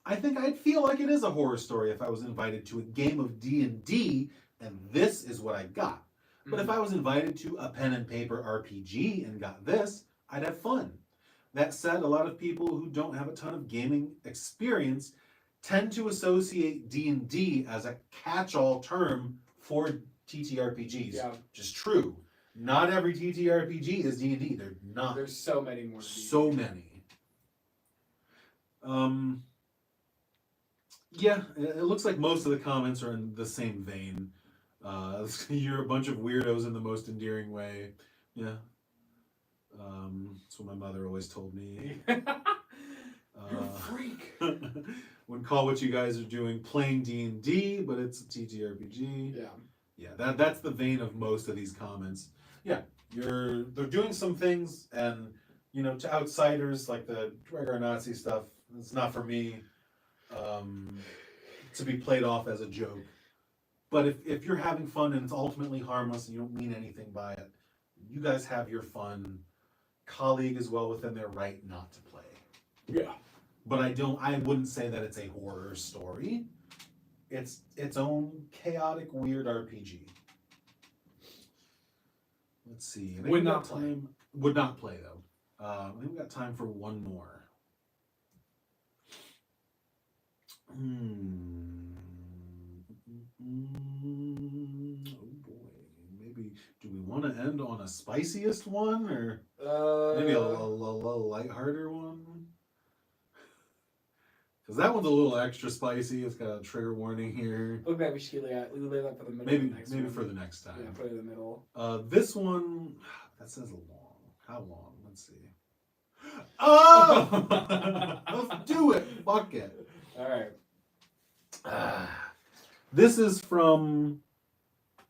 I think I'd feel like it is a horror story if I was invited to a game of D&D, and this is what I got. But if I was invited to a pen and paper RPG and got this, I'd have fun. That said, a lot of people who don't have a ton of gaming experience tend to associate D&D as a catch-all term for TTRPGs. Yeah. Which is true. Not every TTRPG is D&D. They're not. There's so many more. So many. Yeah, it looks like most of the comments are in the same vein. You're a bunch of weirdos in the most endearing way. Yeah. That's what my mother always told me. You're a freak. Wouldn't call what you guys are doing plain D&D, but it's a TTRPG. Yeah. Yeah, that's the vein of most of these comments. Yeah, they're doing some things, and to outsiders like the regular Nazi stuff, it's not for me to be played off as a joke. But if you're having fun and it's ultimately harmless and you don't mean anything by it, you guys have your fun. Colleague is well within their right not to play. Yeah. But I wouldn't say that it's a horror story. It's its own chaotic, weird RPG. Let's see. I think Would we not got play. time. Would not play though. I think we got time for one more. Oh boy. Maybe do we want to end on a spiciest one or maybe a lighthearted one? Because that one's a little extra spicy. It's got a trigger warning here. Look at that. We should leave that for the middle. Maybe of the next maybe one. for the next time. Yeah, put it in the middle. This one that says long. How long? Let's see. Oh, let's do it. Fuck it. All right. This is from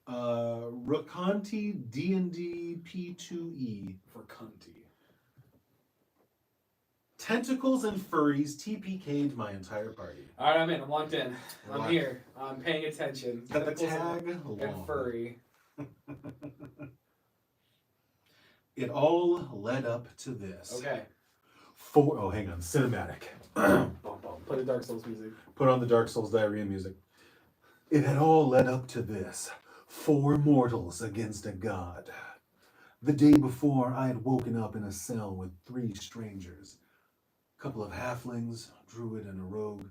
Rakanti D&D P2E. For cunty. Tentacles and furries TPK'd my entire party. All right, I'm in. I'm locked in. I'm Locked. here. I'm paying attention. Got the Tentacles tag and along. furry. It all led up to this. Okay. Oh, hang on. Cinematic. Bum, bum. Put a Dark Souls music. Put on the Dark Souls diarrhea music. It had all led up to this. 4 mortals against a god. The day before, I had woken up in a cell with 3 strangers. A couple of halflings, a druid, and a rogue.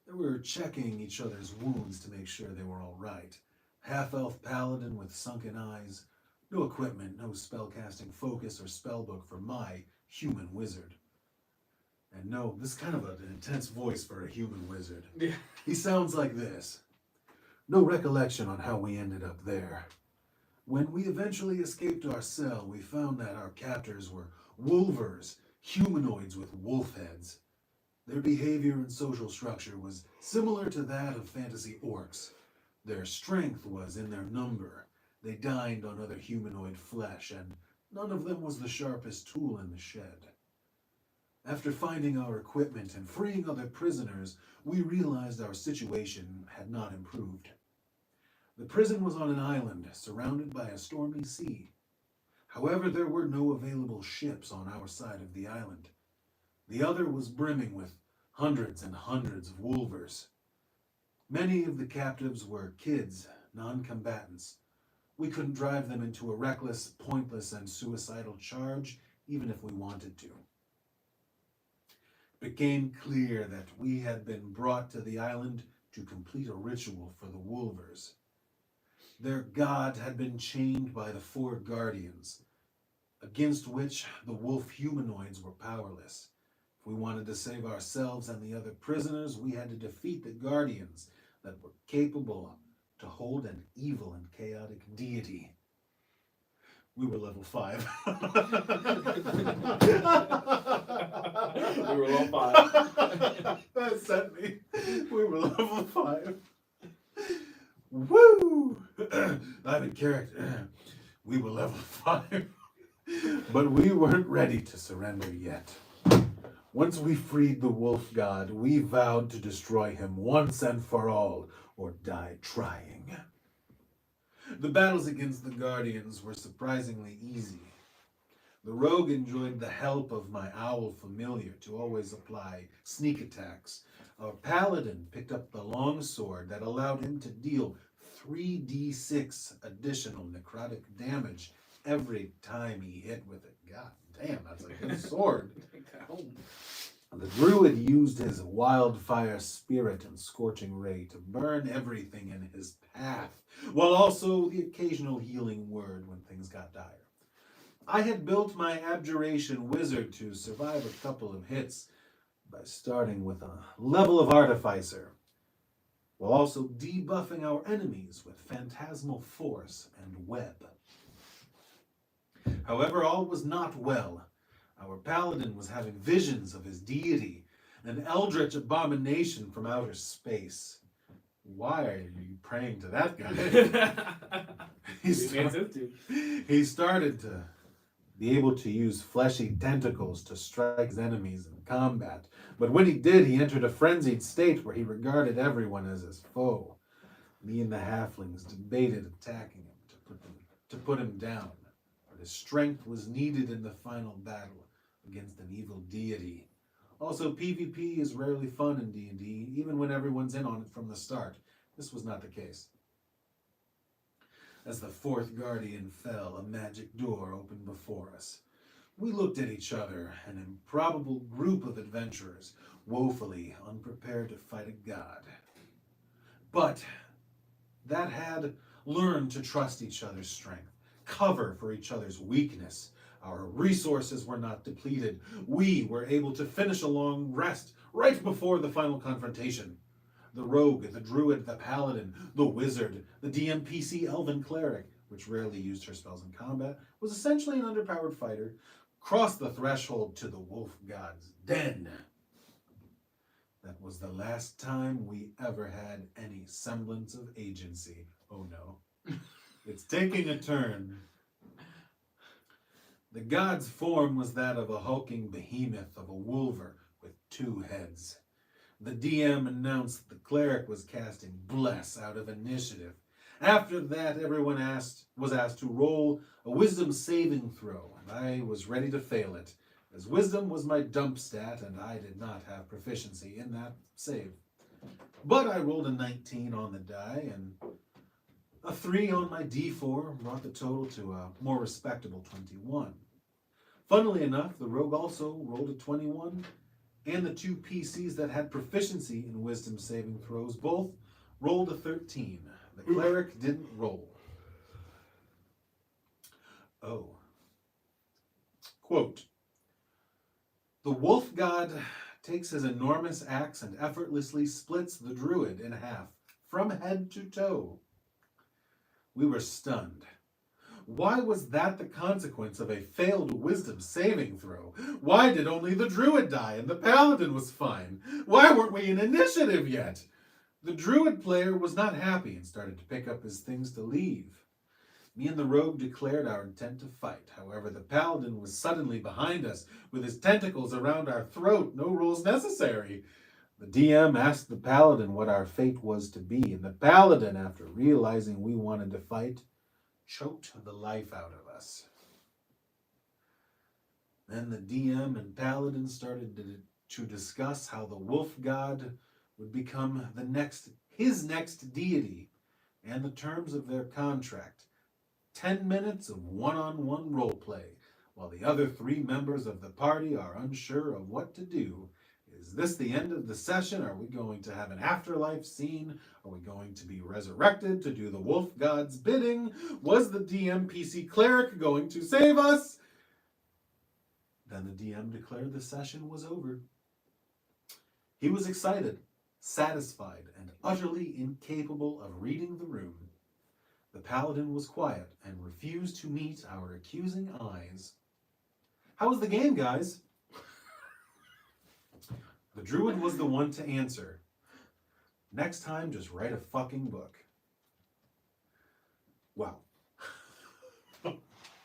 They were checking each other's wounds to make sure they were all right. Half-elf paladin with sunken eyes. No equipment, no spellcasting focus or spellbook for my human wizard. And no, this is kind of an intense voice for a human wizard. Yeah. He sounds like this. No recollection on how we ended up there. When we eventually escaped our cell, we found that our captors were wolvers, humanoids with wolf heads. Their behavior and social structure was similar to that of fantasy orcs. Their strength was in their number. They dined on other humanoid flesh, and none of them was the sharpest tool in the shed. After finding our equipment and freeing other prisoners, we realized our situation had not improved. The prison was on an island, surrounded by a stormy sea. However, there were no available ships on our side of the island. The other was brimming with hundreds and hundreds of wolvers. Many of the captives were kids, non-combatants. We couldn't drive them into a reckless, pointless, and suicidal charge, even if we wanted to. It became clear that we had been brought to the island to complete a ritual for the wolvers. Their god had been chained by the 4 guardians, against which the wolf humanoids were powerless. If we wanted to save ourselves and the other prisoners, we had to defeat the guardians that were capable to hold an evil and chaotic deity. We were level 5. We were level 5. That sent me. We were level 5. Woo! I'm in character. We were level 5. But we weren't ready to surrender yet. Once we freed the wolf god, we vowed to destroy him once and for all, or die trying. The battles against the Guardians were surprisingly easy. The rogue enjoyed the help of my owl familiar to always apply sneak attacks. Our paladin picked up the longsword that allowed him to deal 3d6 additional necrotic damage every time he hit with it. God damn, that's a good sword. Take that home. The druid used his wildfire spirit and scorching ray to burn everything in his path, while also the occasional healing word when things got dire. I had built my abjuration wizard to survive a couple of hits by starting with a level of artificer, while also debuffing our enemies with phantasmal force and web. However, all was not well. Our paladin was having visions of his deity, an eldritch abomination from outer space. Why are you praying to that guy? He started to be able to use fleshy tentacles to strike his enemies in combat. But when he did, he entered a frenzied state where he regarded everyone as his foe. Me and the halflings debated attacking him to put him down, but his strength was needed in the final battle against an evil deity. Also, PvP is rarely fun in D&D, even when everyone's in on it from the start. This was not the case. As the fourth guardian fell, a magic door opened before us. We looked at each other, an improbable group of adventurers, woefully unprepared to fight a god. But that had learned to trust each other's strength, cover for each other's weakness. Our resources were not depleted. We were able to finish a long rest right before the final confrontation. The rogue, the druid, the paladin, the wizard, the DMPC elven cleric, which rarely used her spells in combat, was essentially an underpowered fighter, crossed the threshold to the wolf god's den. That was the last time we ever had any semblance of agency. Oh no. It's taking a turn. The god's form was that of a hulking behemoth of a wolver with 2 heads. The DM announced the cleric was casting Bless out of initiative. After that, everyone was asked to roll a wisdom saving throw, and I was ready to fail it, as wisdom was my dump stat, and I did not have proficiency in that save. But I rolled a 19 on the die, and a 3 on my D4 brought the total to a more respectable 21. Funnily enough, the rogue also rolled a 21, and the 2 PCs that had proficiency in wisdom saving throws both rolled a 13. The cleric didn't roll. Oh. Quote, the wolf god takes his enormous axe and effortlessly splits the druid in half, from head to toe. We were stunned. Why was that the consequence of a failed wisdom saving throw? Why did only the druid die and the paladin was fine? Why weren't we in initiative yet? The druid player was not happy and started to pick up his things to leave. Me and the rogue declared our intent to fight. However, the paladin was suddenly behind us with his tentacles around our throat. No rules necessary. The DM asked the paladin what our fate was to be, and the paladin, after realizing we wanted to fight, choked the life out of us. Then the DM and paladin started to discuss how the wolf god would become his next deity and the terms of their contract. 10 minutes of one-on-one roleplay, while the other 3 members of the party are unsure of what to do. Is this the end of the session? Are we going to have an afterlife scene? Are we going to be resurrected to do the wolf god's bidding? Was the DMPC cleric going to save us? Then the DM declared the session was over. He was excited, satisfied, and utterly incapable of reading the room. The paladin was quiet and refused to meet our accusing eyes. How was the game, guys? The druid was the one to answer. Next time, just write a fucking book. Wow.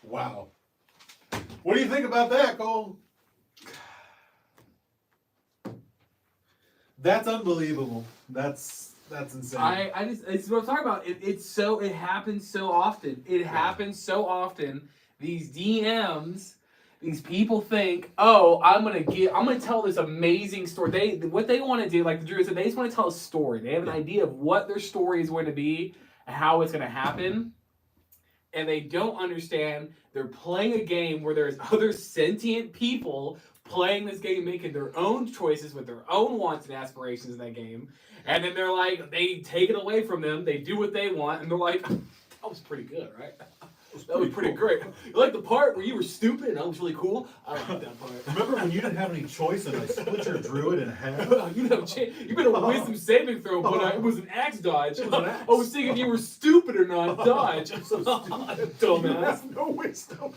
Wow. What do you think about that, Cole? That's unbelievable. That's insane. It's what I'm talking about. It happens so often. It happens so often. These DMs, these people think, oh, I'm gonna tell this amazing story. What they want to do, like the Druid said, they just want to tell a story. They have an idea of what their story is going to be and how it's going to happen. And they don't understand they're playing a game where there's other sentient people playing this game, making their own choices with their own wants and aspirations in that game. And then they're like, they take it away from them, they do what they want, and they're like, that was pretty good, right? That was pretty great. You like the part where you were stupid and I was really cool? I like that part. Remember when you didn't have any choice and I split your druid in half? You didn't have a chance. You made a wisdom saving throw, but it was an axe dodge. It was an axe. I was thinking if you were stupid or not. Dodge. I'm so stupid. Dumbass. No wisdom.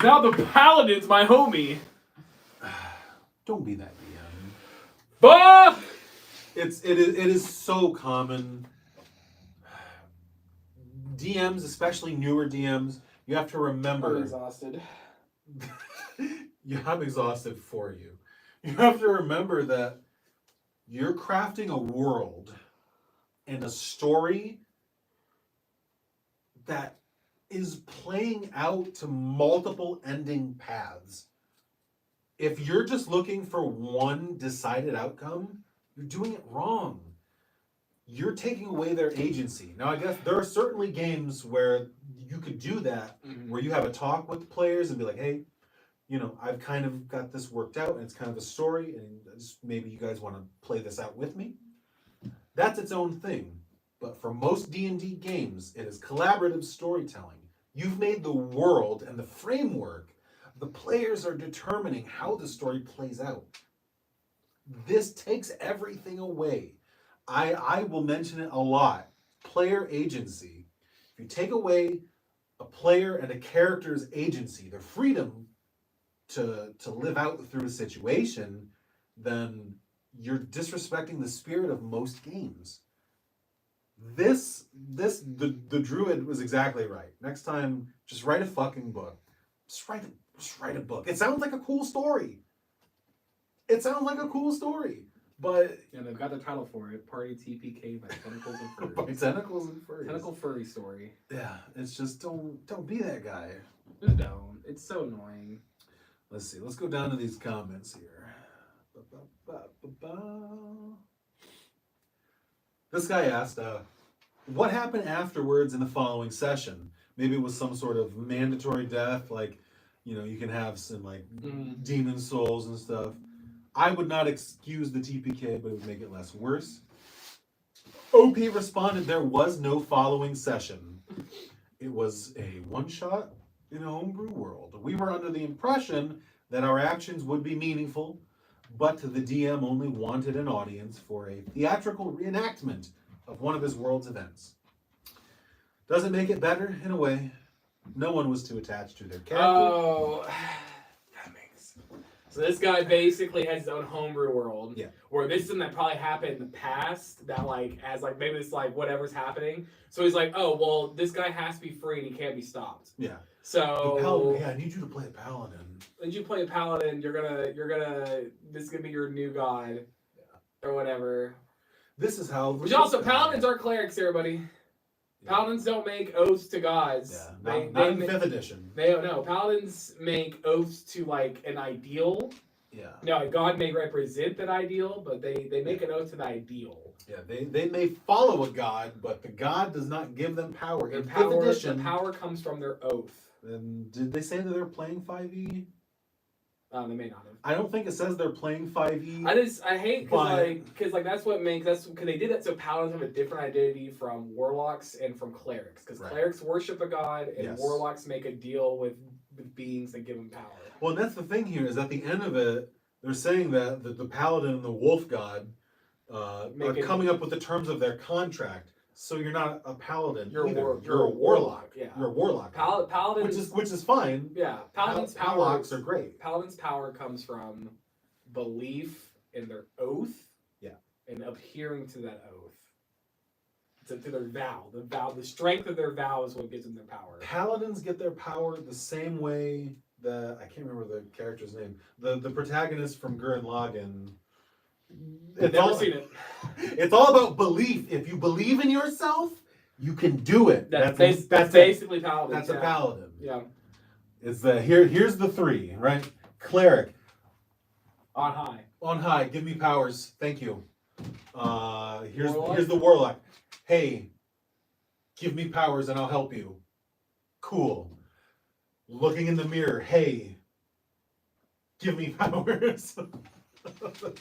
Now the paladin's my homie. Don't be that DM. Bah! It is so common. DMs, especially newer DMs, you have to remember. I'm exhausted. I'm exhausted for you. You have to remember that you're crafting a world and a story that is playing out to multiple ending paths. If you're just looking for one decided outcome, you're doing it wrong. You're taking away their agency. Now, I guess there are certainly games where you could do that, where you have a talk with the players and be like, hey, I've kind of got this worked out and it's kind of a story and maybe you guys want to play this out with me. That's its own thing. But for most D&D games, it is collaborative storytelling. You've made the world and the framework. The players are determining how the story plays out. This takes everything away. I will mention it a lot. Player agency. If you take away a player and a character's agency, their freedom to live out through a situation, then you're disrespecting the spirit of most games. The druid was exactly right. Next time, just write a fucking book. Just write a book. It sounds like a cool story. But Yeah, they've got the title for it. Party TPK by Tentacles and Furries. by tentacles and furries. Tentacle furry story. Yeah, it's just don't be that guy. Just don't. It's so annoying. Let's see. Let's go down to these comments here. This guy asked, what happened afterwards in the following session? Maybe it was some sort of mandatory death, like, you can have some, like, demon souls and stuff. I would not excuse the TPK, but it would make it less worse. OP responded, there was no following session. It was a one-shot in a homebrew world. We were under the impression that our actions would be meaningful, but the DM only wanted an audience for a theatrical reenactment of one of his world's events. Doesn't make it better, in a way. No one was too attached to their character. Oh, that makes sense. So this guy basically has his own homebrew world. Yeah. Where this is something that probably happened in the past that maybe it's like whatever's happening. So he's like, oh, well, this guy has to be free and he can't be stopped. Yeah. So The paladin, I need you to play a paladin. When you play a paladin, this is gonna be your new god. Or whatever. This is how... Which also, paladins are clerics, everybody. Paladins don't make oaths to gods. Yeah, not in 5th edition. Paladins make oaths to, like, an ideal. Yeah. No, a god may represent that ideal, but they make an oath to the ideal. Yeah, they may follow a god, but the god does not give them power. Their In power, 5th edition... the power comes from their oath. And did they say that they're playing 5e? They may not have. I don't think it says they're playing 5e. I hate because that's because they did that so paladins have a different identity from warlocks and from clerics, because clerics worship a god and warlocks make a deal with beings that give them power. Well, and that's the thing here is at the end of it, they're saying that the paladin and the wolf god are coming up with the terms of their contract. So you're not a paladin. You're a warlock. Yeah. You're a warlock. Paladins, which is fine. Yeah. Warlocks are great. Paladins' power comes from belief in their oath. Yeah. And adhering to that oath. To their vow. The strength of their vow is what gives them their power. Paladins get their power the same way that I can't remember the character's name. The protagonist from Gurren Lagann. I've never seen it. It's all about belief. If you believe in yourself, you can do it. That's basically paladin. That's a paladin. Yeah. It's here's the 3, right? Cleric. On high. On high. Give me powers. Thank you. Here's the warlock. Hey, give me powers and I'll help you. Cool. Looking in the mirror. Hey, give me powers.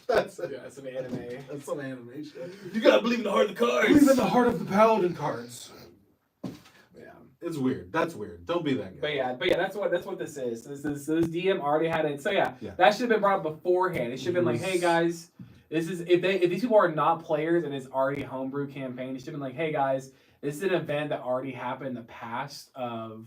That's it. Yeah, it's an anime. That's some animation. You gotta believe in the heart of the cards. Believe in the heart of the paladin cards. Yeah. It's weird. That's weird. Don't be that guy. But yeah, that's what this is. This DM already had it. So yeah, Yeah. that should have been brought up beforehand. It should have been like, hey guys, this is if these people are not players and it's already a homebrew campaign, it should have been like, hey guys, this is an event that already happened in the past of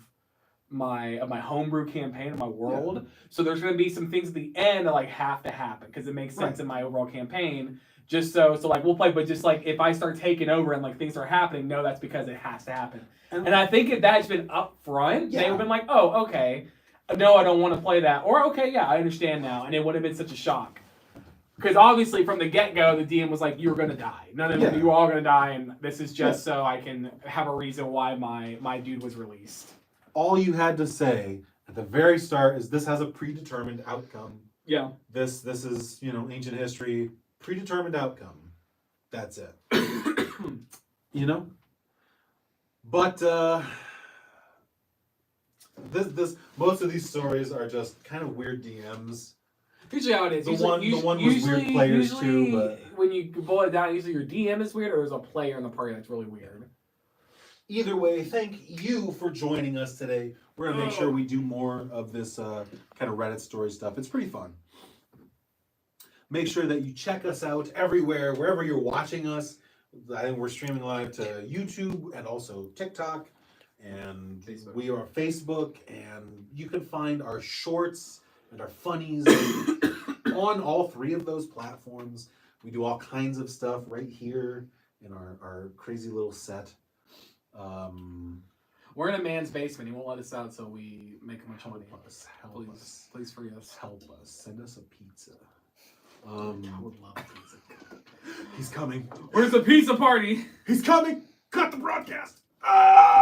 my homebrew campaign of my world. Yeah. So there's going to be some things at the end that like have to happen because it makes sense in my overall campaign. Just so like we'll play, but just like if I start taking over and like things are happening, no, that's because it has to happen. And I think if that's been up front, they would have been like, oh, okay, no, I don't want to play that, or okay, yeah, I understand now, and it would have been such a shock. Because obviously from the get-go, the DM was like, you were going to die. None of you were all going to die, and this is just so I can have a reason why my dude was released. All you had to say at the very start is this has a predetermined outcome. Yeah. This is, ancient history, predetermined outcome. That's it. But this most of these stories are just kind of weird DMs. Usually how it is. The one was weird players too, but when you boil it down, usually your DM is weird or there's a player in the party that's really weird. Either way, thank you for joining us today. We're gonna make sure we do more of this kind of Reddit story stuff. It's pretty fun. Make sure that you check us out everywhere, wherever you're watching us. I think we're streaming live to YouTube and also TikTok, and Facebook. We are Facebook, and you can find our shorts and our funnies on all 3 of those platforms. We do all kinds of stuff right here in our crazy little set. We're in a man's basement. He won't let us out, so we make much money. Help us. Please free us. Help us. Send us a pizza. I would love a pizza. He's coming. Where's the pizza party? He's coming. Cut the broadcast. Ah!